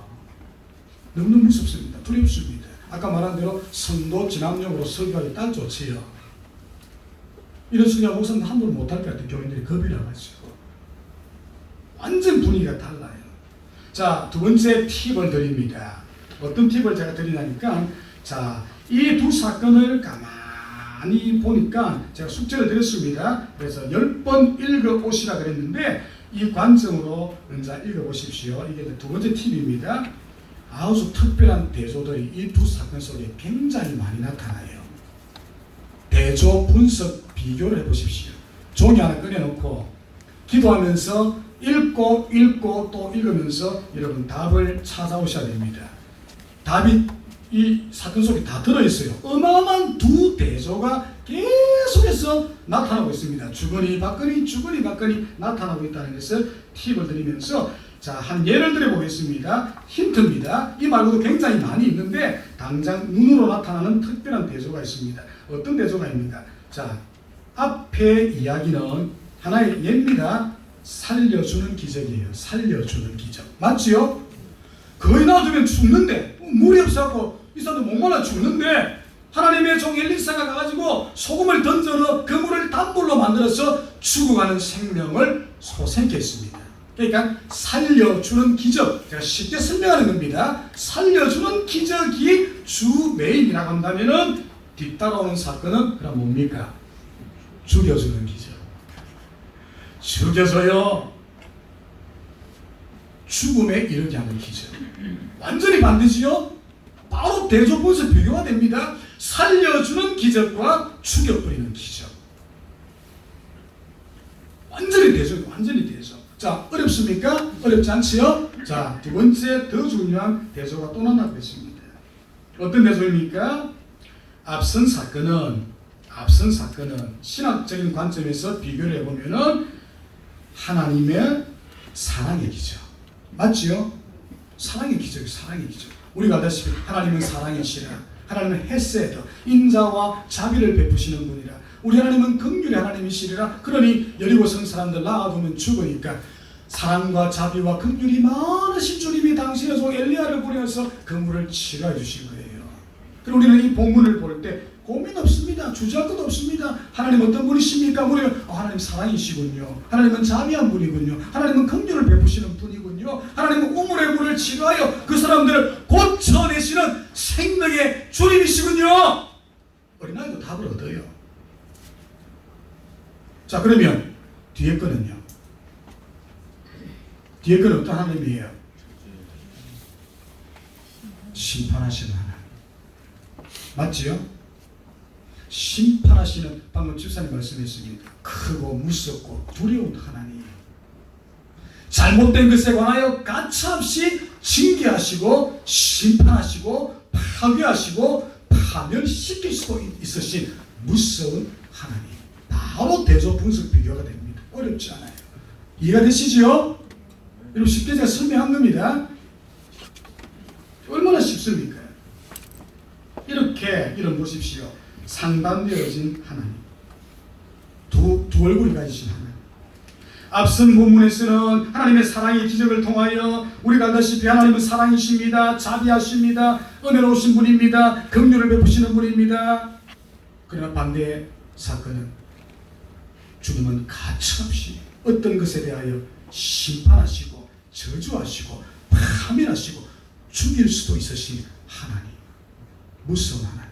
너무너무 무섭습니다. 두렵습니다. 아까 말한 대로 성도 진압용으로 설교하기 딱 좋지요. 이런 설교 목사님 함부로 못할 것 같아요. 교인들이 겁이 나가지고. 완전 분위기가 달라요. 자, 두 번째 팁을 드립니다. 어떤 팁을 제가 드리냐니까, 자, 이 두 사건을 가만히 보니까 제가 숙제를 드렸습니다. 그래서 10번 읽어보시라 그랬는데 이 관점으로 먼저 읽어보십시오. 이게 두 번째 팁입니다. 아주 특별한 대조들이 이 두 사건 속에 굉장히 많이 나타나요. 대조, 분석, 비교를 해보십시오. 종이 하나 꺼내놓고 기도하면서 읽고 또 읽으면서 여러분 답을 찾아오셔야 됩니다. 답이 이 사건 속에 다 들어있어요. 어마어마한 두 대조가 계속해서 나타나고 있습니다. 주거니 받거니 나타나고 있다는 것을 팁을 드리면서 자, 한 예를 들어 보겠습니다. 힌트입니다. 이 말고도 굉장히 많이 있는데 당장 눈으로 나타나는 특별한 대조가 있습니다. 어떤 대조가 있는가? 자, 앞에 이야기는 하나의 예입니다. 살려주는 기적이에요. 살려주는 기적. 맞지요? 거의 놔두면 죽는데, 물이 없어갖고 이 사람도 목말라 죽는데, 하나님의 종 엘리사가 가가지고 소금을 던져서 그 물을 단물로 만들어서 죽어가는 생명을 소생케 했습니다. 그러니까 살려주는 기적, 제가 쉽게 설명하는 겁니다. 살려주는 기적이 주 메인이라고 한다면은 뒤따라오는 사건은 그럼 뭡니까? 죽여주는 기적. 죽여서요 죽음에 이르게 하는 기적. 완전히 반드시요 바로 대조본서 비교가 됩니다. 살려주는 기적과 죽여버리는 기적. 완전히 대조, 완전히 대조. 자, 어렵습니까? 어렵지 않지요? 자, 두 번째 더 중요한 대조가 또 나타나고 있습니다. 어떤 대조입니까? 앞선 사건은 신학적인 관점에서 비교를 해보면은 하나님의 사랑의 기적. 맞지요? 사랑의 기적이 사랑의 기적. 우리가 알다시피 하나님은 사랑이시라. 하나님은 헤세드, 인자와 자비를 베푸시는 분이라. 우리 하나님은 긍휼의 하나님이시리라. 그러니 여리고 성 사람들 나아두면 죽으니까 사랑과 자비와 긍휼이 많으신 주님이 당신의 종 엘리야를 보내어서 그 물을 치료해 주신 거예요. 그럼 우리는 이 본문을 볼 때 고민 없습니다. 주저할 것도 없습니다. 하나님 어떤 분이십니까? 우리는 하나님 사랑이시군요. 하나님은 자비한 분이군요. 하나님은 긍휼을 베푸시는 분이군요. 하나님은 우물의 물을 치료하여 그 사람들을 고쳐내시는 생명의 주님이시군요. 어린아이도 답을 얻어요. 자, 그러면 뒤에 거는요. 뒤에 거는 어떤 하나님이에요? 심판하시는 하나님. 맞지요? 심판하시는, 방금 집사님 말씀했습니다. 크고 무섭고 두려운 하나님. 잘못된 것에 관하여 가차없이 징계하시고 심판하시고 파괴하시고 파멸시킬 수도 있으신 무서운 하나님. 바로 대조 분석 비교가 됩니다. 어렵지 않아요. 이해가 되시죠? 여러분 쉽게 제가 설명한 겁니다. 얼마나 쉽습니까? 이런 보십시오. 상반되어진 하나님. 두 얼굴이 가지신 하나님. 앞선 본문에서는 하나님의 사랑의 기적을 통하여 우리가 알다시피 하나님은 사랑이십니다. 자비하십니다. 은혜로우신 분입니다. 긍휼을 베푸시는 분입니다. 그러나 반대의 사건은 주님은 가차없이 어떤 것에 대하여 심판하시고 저주하시고 파멸하시고 죽일 수도 있으신 하나님. 무서운 하나님.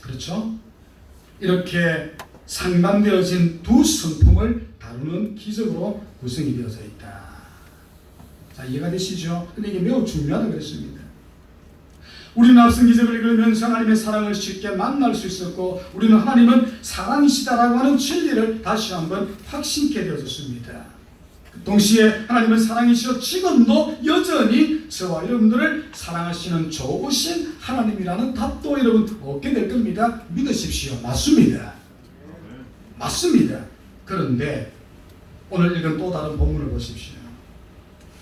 그렇죠? 이렇게 상반되어진 두 성품을 다루는 기적으로 구성이 되어져 있다. 자, 이해가 되시죠? 근데 이게 매우 중요하다고 그랬습니다. 우리는 앞선 기적을 읽으면서 하나님의 사랑을 쉽게 만날 수 있었고, 우리는 하나님은 사랑이시다라고 하는 진리를 다시 한번 확신케 되어졌습니다. 동시에 하나님은 사랑이시여 지금도 여전히 저와 여러분들을 사랑하시는 좋으신 하나님이라는 답도 여러분 얻게 될 겁니다. 믿으십시오. 맞습니다. 맞습니다. 그런데 오늘 읽은 또 다른 본문을 보십시오.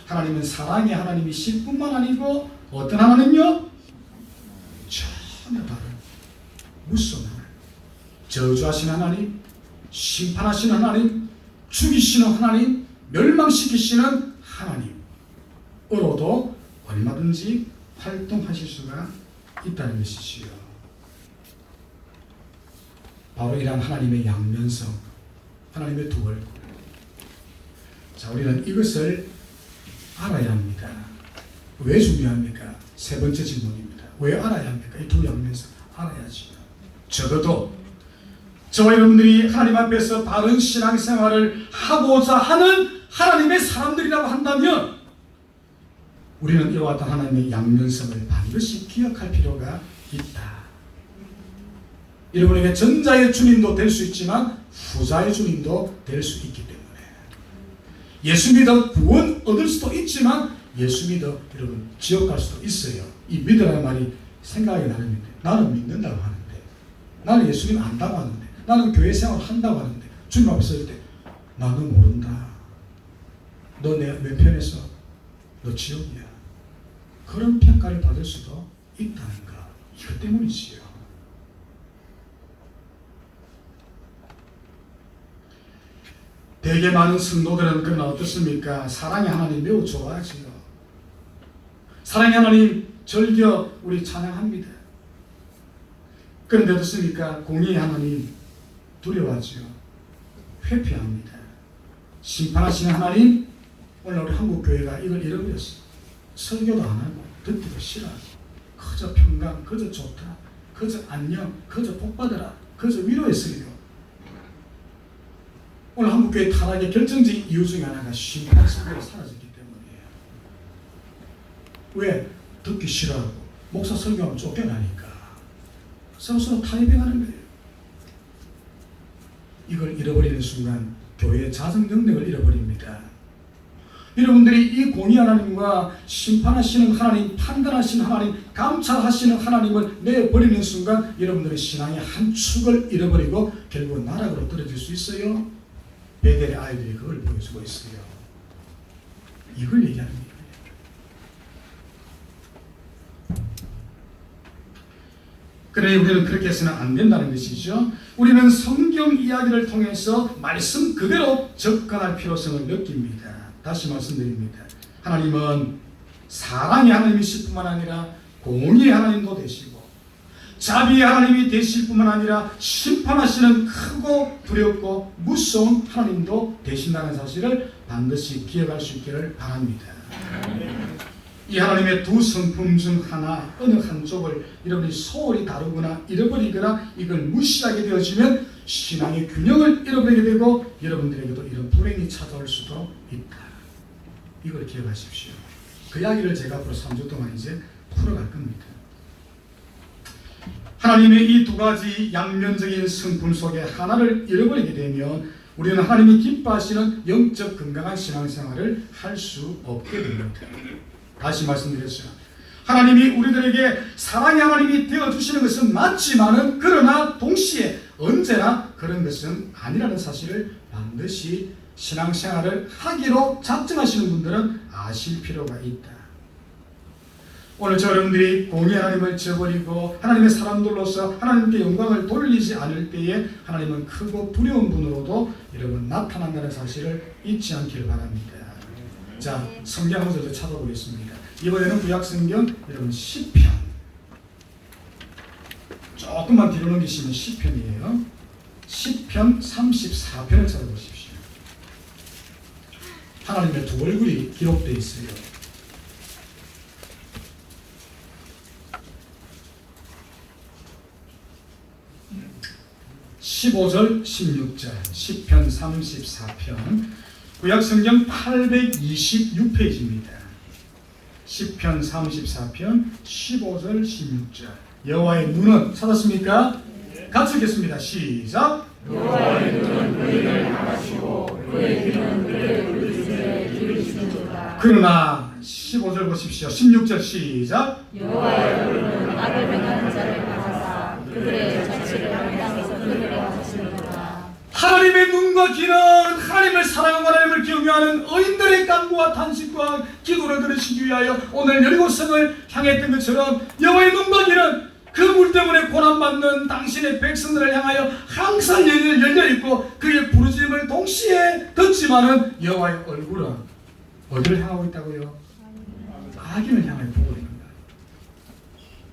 하나님은 사랑의 하나님이실 뿐만 아니고 어떤 하나님요? 전혀 다른 무서운 하나님. 저주하시는 하나님, 심판하시는 하나님, 죽이시는 하나님, 멸망시키시는 하나님으로도 얼마든지 활동하실 수가 있다는 것이지요. 바로 이러한 하나님의 양면성, 하나님의 두 얼굴. 자, 우리는 이것을 알아야 합니다. 왜 중요합니까? 세 번째 질문입니다. 왜 알아야 합니까? 이 두 양면성 알아야지요. 적어도 저와 여러분들이 하나님 앞에서 바른 신앙생활을 하고자 하는 하나님의 사람들이라고 한다면 우리는 이와 같은 하나님의 양면성을 반드시 기억할 필요가 있다. 여러분에게 전자의 주님도 될 수 있지만 후자의 주님도 될 수 있기 때문에 예수 믿어 구원 얻을 수도 있지만 예수 믿어 여러분 지옥 갈 수도 있어요. 이 믿으라는 말이 생각이 나는데 나는 믿는다고 하는데 나는 예수 믿 안다고 하는데 나는 교회 생활 한다고 하는데 주님 앞에 설 때 나는 모른다. 너 내 편에서 너 지옥이야. 그런 평가를 받을 수도 있다는 것. 이것 때문이지요. 되게 많은 성도들은 그러나 어떻습니까? 사랑의 하나님 매우 좋아하지요. 사랑의 하나님 즐겨 우리 찬양합니다. 그런데 어떻습니까? 공의의 하나님 두려워하지요. 회피합니다. 심판하시는 하나님, 오늘 우리 한국교회가 이걸 잃어버렸어요. 설교도 안 하고 듣기도 싫어하고 그저 평강, 그저 좋다, 그저 안녕, 그저 복받으라, 그저 위로의 설교. 오늘 한국교회 타락의 결정적인 이유 중에 하나가 심판 설교가 사라졌기 때문이에요. 왜? 듣기 싫어하고 목사 설교하면 쫓겨나니까 서로 타협해가는 거예요. 이걸 잃어버리는 순간 교회의 자성 능력을 잃어버립니다. 여러분들이 이 공의 하나님과 심판하시는 하나님, 판단하시는 하나님, 감찰하시는 하나님을 내버리는 순간 여러분들의 신앙의 한 축을 잃어버리고 결국 나락으로 떨어질 수 있어요. 베델의 아이들이 그걸 보여주고 있어요. 이걸 얘기하는 거예요. 그래 우리는 그렇게 해서는 안 된다는 것이죠. 우리는 성경 이야기를 통해서 말씀 그대로 접근할 필요성을 느낍니다. 다시 말씀드립니다. 하나님은 사랑의 하나님이실 뿐만 아니라 공의의 하나님도 되시고 자비의 하나님이 되실 뿐만 아니라 심판하시는 크고 두렵고 무서운 하나님도 되신다는 사실을 반드시 기억할 수 있기를 바랍니다. 이 하나님의 두 성품 중 하나, 어느 한쪽을 여러분이 소홀히 다루거나 잃어버리거나 이걸 무시하게 되어지면 신앙의 균형을 잃어버리게 되고 여러분들에게도 이런 불행이 찾아올 수도 있다. 이걸 기억하십시오. 그 이야기를 제가 앞으로 3주 동안 이제 풀어갈 겁니다. 하나님의 이 두 가지 양면적인 성품 속에 하나를 잃어버리게 되면 우리는 하나님이 기뻐하시는 영적 건강한 신앙생활을 할 수 없게 됩니다. 다시 말씀드렸어요. 하나님이 우리들에게 사랑의 하나님이 되어주시는 것은 맞지만은 그러나 동시에 언제나 그런 것은 아니라는 사실을 반드시 신앙생활을 하기로 작정하시는 분들은 아실 필요가 있다. 오늘 저 여러분들이 공의 하나님을 저버리고 하나님의 사람들로서 하나님께 영광을 돌리지 않을 때에 하나님은 크고 두려운 분으로도 여러분 나타난다는 사실을 잊지 않기를 바랍니다. 자, 성경 한 구절 찾아보겠습니다. 이번에는 구약성경 여러분 시편 조금만 뒤로 넘기시면 시편이에요. 시편 34편을 찾아보십시오. 하나님의 두 얼굴이 기록되어 있어요. (15절) (16절) 시편 34편 구약성경 826페이지입니다. 시편 34편 15절 16절 여호와의 눈은 찾았습니까? 같이 읽겠습니다. 시작. 여호와의 눈은 의인을 향하시고 그의 귀는 그의 울부짖음에 기울이시는도다. 그러나 15절 보십시오. 16절 시작. 여호와의 눈은 악을 행하는 자를 가하사 그들의 자취를 땅에서 끊으려 하시는도다. 하나님의 눈과 귀는 하나님을 사랑하고 하나님을 경외하는 의인들의 간구와 탄식과 기도를 들으시기 위하여 오늘 여리고성을 향했던 것처럼 여호와의 눈과 귀는 그 물 때문에 고난받는 당신의 백성들을 향하여 항상 열려있고 그의 부르짖음을 동시에 듣지만은 여호와의 얼굴은 어디를 향하고 있다고요? 악인을 향하여 보고 있는 거예요.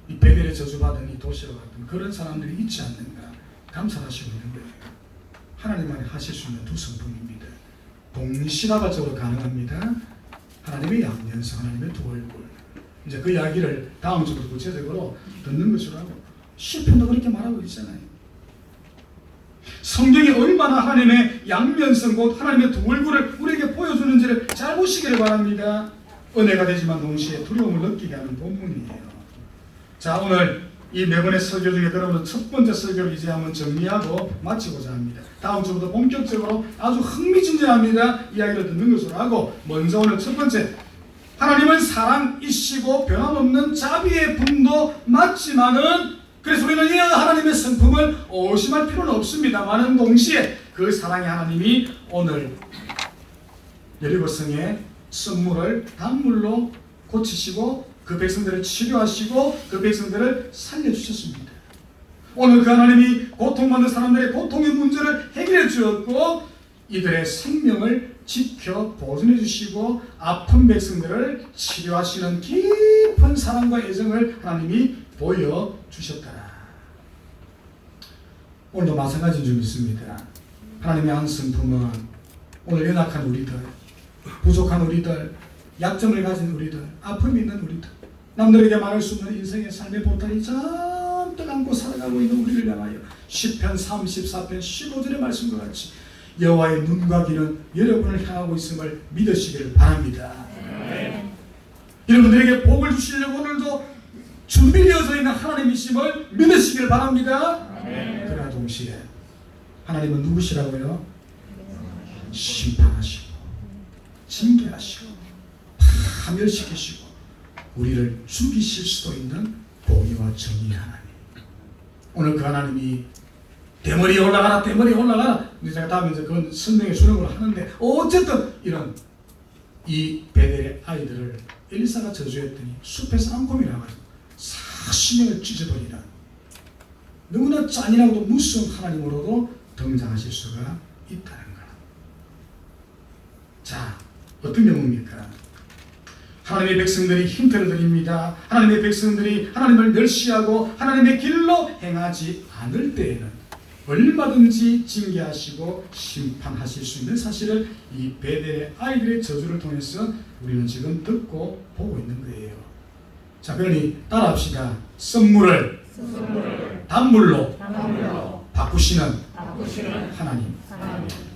이 베델에 저주받은 이 도시와 같은 그런 사람들이 있지 않는가 감찰하시고 있는 거예요. 하나님만이 하실 수 있는 두 성품입니다. 동시다발적으로 가능합니다. 하나님의 양면성, 하나님의 두 얼굴. 이제 그 이야기를 다음 주부터 구체적으로 듣는 것으로 하고 시편도 그렇게 말하고 있잖아요. 성경이 얼마나 하나님의 양면성 곧 하나님의 두 얼굴을 우리에게 보여주는지를 잘 보시기를 바랍니다. 은혜가 되지만 동시에 두려움을 느끼게 하는 본문이에요. 자, 오늘 이 네 번의 설교 중에 여러분은 첫 번째 설교를 이제 한번 정리하고 마치고자 합니다. 다음 주부터 본격적으로 아주 흥미진진합니다. 이야기를 듣는 것으로 하고 먼저 오늘 첫 번째 하나님은 사랑이시고 변함없는 자비의 분도 맞지만은 그래서 우리는 이 하나님의 성품을 의심할 필요는 없습니다만은 동시에 그 사랑의 하나님이 오늘 여리고성의 썰물을 단물로 고치시고 그 백성들을 치료하시고 그 백성들을 살려주셨습니다. 오늘 그 하나님이 고통받는 사람들의 고통의 문제를 해결해 주었고 이들의 생명을 지켜 보존해 주시고 아픈 백성들을 치료하시는 깊은 사랑과 애정을 하나님이 보여주셨더라. 오늘도 마찬가지인 줄 믿습니다. 하나님의 한 성품은 오늘 연약한 우리들, 부족한 우리들, 약점을 가진 우리들, 아픔이 있는 우리들, 남들에게 말할 수 없는 인생의 삶의 보따리 잔뜩 안고 살아가고 있는 우리를 향하여 시편 34편 15절의 말씀과 같이 여호와의 눈과 귀는 여러분을 향하고 있음을 믿으시기를 바랍니다. 여러분들에게 복을 주시려고 오늘도 준비되어져 있는 하나님이심을 믿으시기를 바랍니다. 그러나 동시에 하나님은 누구시라고요? 심판하시고 징계하시고 파멸시키시고 우리를 죽이실 수도 있는 공의와 정의의 하나님. 오늘 그 하나님이 대머리 올라가라 대머리 올라가라, 제가 다음에 이제 그건 설명해 주는 걸 하는데, 어쨌든 이런 이 베델의 아이들을 엘리사가 저주했더니 숲에서 앙콤이 나가지고 40명을 찢어버리는 너무나 잔인하고도 무서운 하나님으로도 등장하실 수가 있다는 것. 자, 어떤 경우입니까? 하나님의 백성들이 힌트를 드립니다. 하나님의 백성들이 하나님을 멸시하고 하나님의 길로 행하지 않을 때에는 얼마든지 징계하시고 심판하실 수 있는 사실을 이 베델의 아이들의 저주를 통해서 우리는 지금 듣고 보고 있는 거예요. 자, 그러니 따라합시다. 썸물을 단물로 바꾸시는 하나님.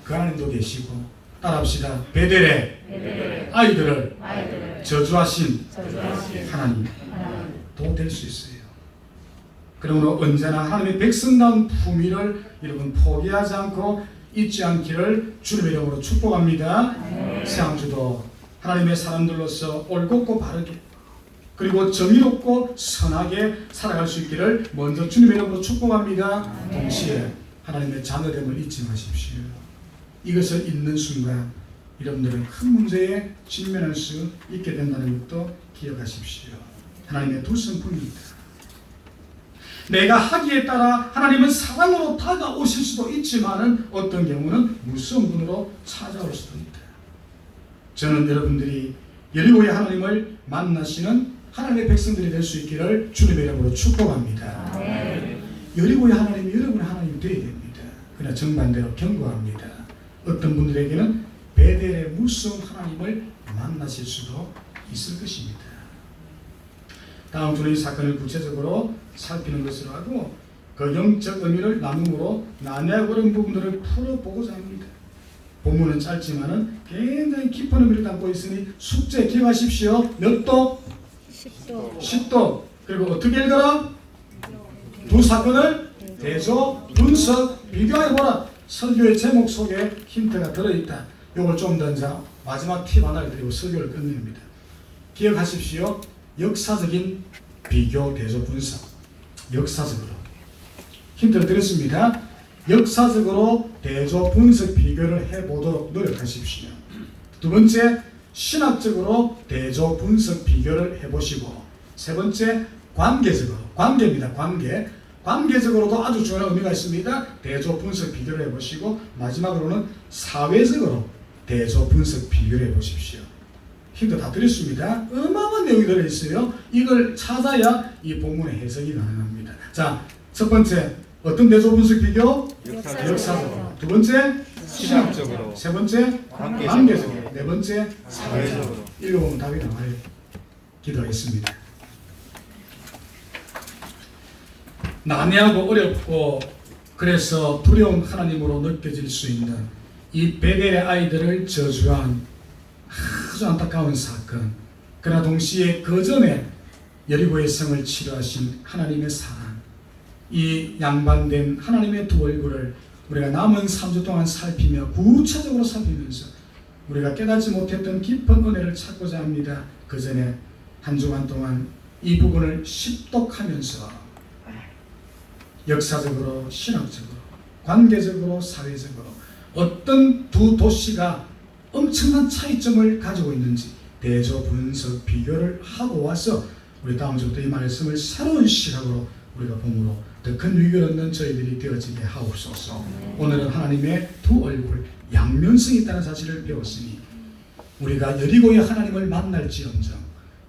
그 하나님도 계시고, 따라합시다. 베델의 아이들을 저주하신 하나님도 될 수 있어요. 그러므로 언제나 하나님의 백성다운 품위를 여러분 포기하지 않고 잊지 않기를 주님의 이름으로 축복합니다. 새 한 주도 하나님의 사람들로서 올곧고 바르게 그리고 정의롭고 선하게 살아갈 수 있기를 먼저 주님의 이름으로 축복합니다. 동시에 하나님의 자녀됨을 잊지 마십시오. 이것을 잊는 순간 여러분들은 큰 문제에 직면할 수 있게 된다는 것도 기억하십시오. 하나님의 두 성품입니다. 내가 하기에 따라 하나님은 사랑으로 다가오실 수도 있지만 어떤 경우는 무서운 분으로 찾아올 수도 있다. 저는 여러분들이 여리고의 하나님을 만나시는 하나님의 백성들이 될 수 있기를 주님의 이름으로 축복합니다. 여리고의 하나님이 여러분의 하나님이 되어야 됩니다. 그러나 정반대로 경고합니다. 어떤 분들에게는 베델의 무서운 하나님을 만나실 수도 있을 것입니다. 다음 주는 이 사건을 구체적으로 살피는 것으로 하고 그 영적 의미를 나눔으로 난해하고 어려운 부분들을 풀어보고자 합니다. 본문은 짧지만은 굉장히 깊은 의미를 담고 있으니 숙제 기억하십시오. 몇 도? 10도. 10도. 그리고 어떻게 읽어라? 두 사건을 대조, 분석, 비교해보라. 설교의 제목 속에 힌트가 들어있다. 이걸 좀 더 이제 마지막 팁 하나를 드리고 설교를 끝냅니다. 기억하십시오. 역사적인 비교, 대조, 분석. 역사적으로 힌트를 드렸습니다. 역사적으로 대조, 분석, 비교를 해보도록 노력하십시오. 두 번째, 신학적으로 대조, 분석, 비교를 해보시고, 세 번째, 관계적으로, 관계입니다. 관계적으로도 아주 중요한 의미가 있습니다. 대조, 분석, 비교를 해보시고, 마지막으로는 사회적으로 대조, 분석, 비교를 해보십시오. 힌트 다 드렸습니다. 어마어마한 내용이 들어있어요. 이걸 찾아야 이 본문의 해석이 가능합니다. 자, 첫 번째, 어떤 대조, 분석, 비교? 역사적으로. 두 번째, 신학적으로. 세 번째, 관계적으로. 네 번째, 사회적으로. 읽어보면 답이 나와요. 기도하겠습니다. 난해하고 어렵고 그래서 두려운 하나님으로 느껴질 수 있는 이 베델의 아이들을 저주한 아주 안타까운 사건, 그러나 동시에 그 전에 여리고의 성을 치료하신 하나님의 사랑, 이 양반된 하나님의 두 얼굴을 우리가 남은 3주 동안 살피며 구체적으로 살피면서 우리가 깨닫지 못했던 깊은 은혜를 찾고자 합니다. 그 전에 한 주간 동안 이 부분을 십독하면서 역사적으로, 신학적으로, 관계적으로, 사회적으로 어떤 두 도시가 엄청난 차이점을 가지고 있는지 대조, 분석, 비교를 하고 와서 우리 다음 주부터 이 말씀을 새로운 시각으로 우리가 봄으로 더 큰 위기를 얻는 저희들이 되어지게 하옵소서. 오늘은 하나님의 두 얼굴, 양면성이 있다는 사실을 배웠으니 우리가 여리고의 하나님을 만날지언정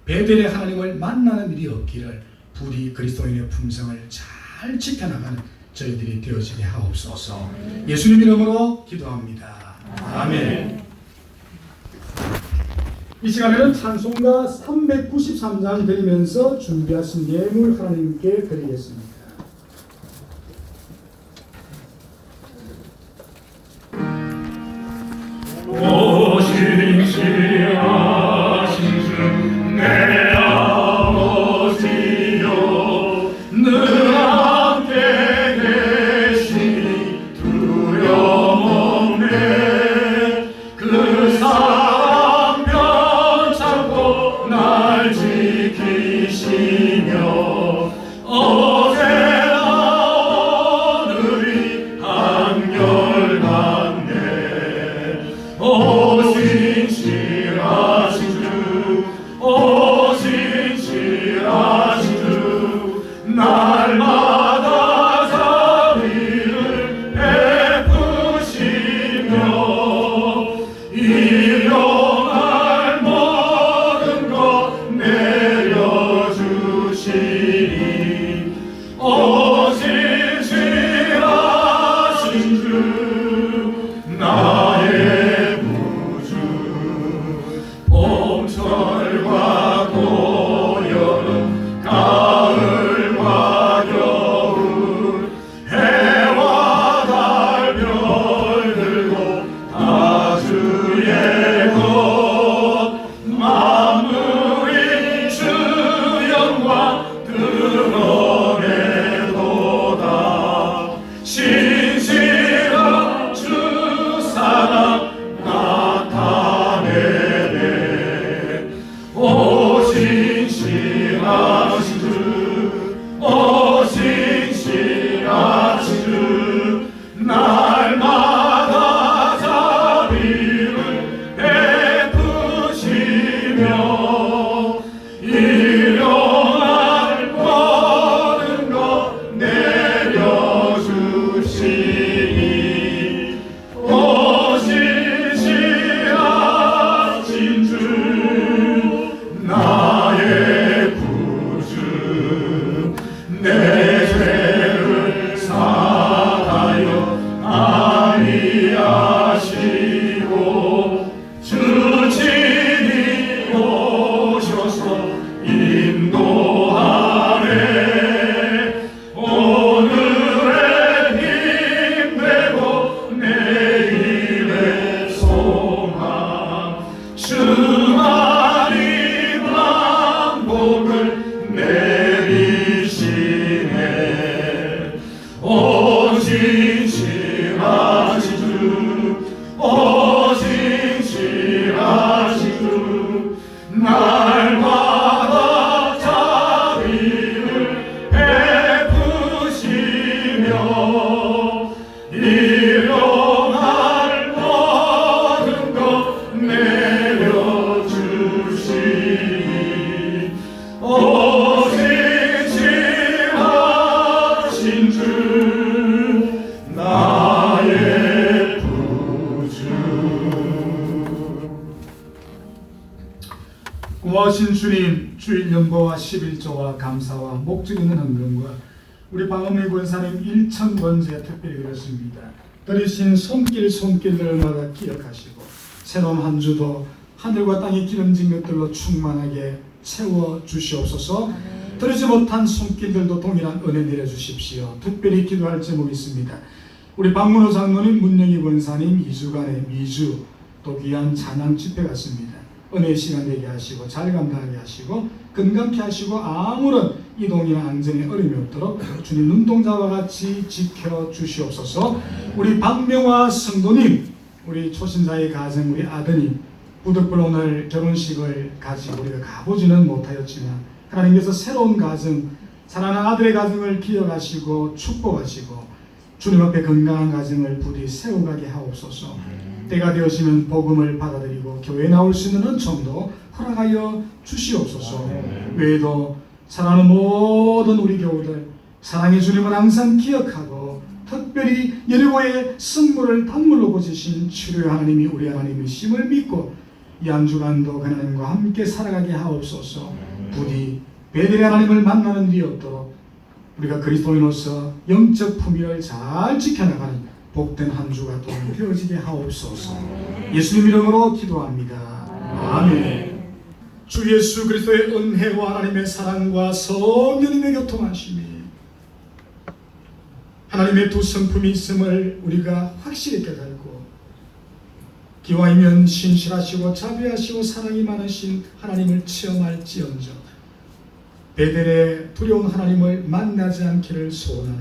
베델의 하나님을 만나는 일이 없기를 부디 그리스도인의 품성을 잘 지켜나가는 저희들이 되어지게 하옵소서. 예수님 이름으로 기도합니다. 아멘. 이 시간에는 찬송가 393장 드리면서 준비하신 예물 하나님께 드리겠습니다. 오신시하신 주 내 아버지여 늘 함께 계시니 두려움없네. 그 사랑 변찮고 날 지키시며 어제나 오늘이 한결같네. 오신시하신 주 오신시하신 주 날마다 자비를 베푸시며 일용할 모든 것 내려주시니 오신시하신 주 나의 봄철과 고여름 가을과 겨울 해와 달 별들도 다 주의 것 만물이 주 영광 드러내도다. 신실한 주 사랑 나타내네. 오신시하신 주 오신시하신 주 날마다 자비를 베푸시며 일용할 모든 것 내려주시니 오신시하신 주 나의 구주 내 죄를 사하여 아니하시고 주친이 오셔서 인도하네. 오늘의 힘되고 내일의 소망 주만이 복을 내리시네. 오신시하신 주 오신시하신 주 날마다 자비를 베푸시며 일용할 모든 것 내려주시니 오신시하신 주 나의 구주. 고마우신 주님, 주일 연보와 11조와 감사와 목적 있는 헌금과 우리 방언의 권사님 1,000번째 특별히 그렇습니다. 들으신 손길들마다 기억하시고 새로운 한 주도 하늘과 땅이 기름진 것들로 충만하게 채워 주시옵소서. 들으지 못한 손길들도 동일한 은혜 내려주십시오. 특별히 기도할 제목이 있습니다. 우리 박문호 장로님, 문영희 권사님 2주간의 미주 또 귀한 찬양 집회 같습니다. 은혜의 시간 되게 하시고 잘 감당하게 하시고 건강케 하시고 아무런 이동이나 안전에 어려움이 없도록 주님 눈동자와 같이 지켜주시옵소서. 우리 박명화 성도님, 우리 초신자의 가정, 우리 아드님 부득불 오늘 결혼식을 가지고 우리가 가보지는 못하였지만 하나님께서 새로운 가정, 사랑하는 아들의 가정을 기억하시고 축복하시고 주님 앞에 건강한 가정을 부디 세워가게 하옵소서. 때가 되어지면 복음을 받아들이고 교회에 나올 수 있는 은총도 허락하여 주시옵소서. 외에도 사랑하는 모든 우리 교우들 사랑의 주님은 항상 기억하고 특별히 여리고의 성물을 단물로 고지신 치료의 하나님이 우리 하나님이심을 믿고 이 한 주간도 그 하나님과 함께 살아가게 하옵소서. 부디 베델의 하나님을 만나는 일이 없도록 우리가 그리스도인으로서 영적 품위를 잘 지켜나가는 복된 한 주가 또 되어지게 하옵소서. 예수님 이름으로 기도합니다. 아멘. 주 예수 그리스도의 은혜와 하나님의 사랑과 성령님의 교통하심이 하나님의 두 성품이 있음을 우리가 확실히 깨달고 기왕이면 신실하시고 자비하시고 사랑이 많으신 하나님을 체험할지언정 베델의 두려운 하나님을 만나지 않기를 소원하는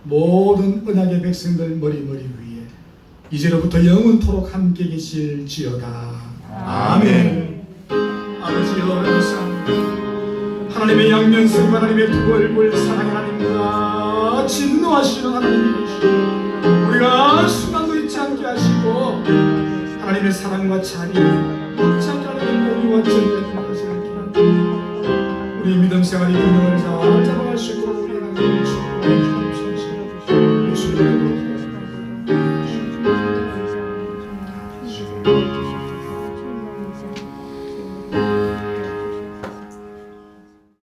모든 언약의 백성들 머리머리 위에 이제로부터 영원토록 함께 계실지어다. 아멘. 아버지여 항상 하나님의 양면성과 하나님의 두 얼굴 사랑의 하나님과 진노하시는 하나님이 계시고 우리가 순간도 잊지 않게 하시고 하나님의 사랑과 자비 잊지 않게 하는 우리와 저희가 기도하지 않게 하는 우리 믿음 생활이 균형을 잘 잡아갈 수 있도록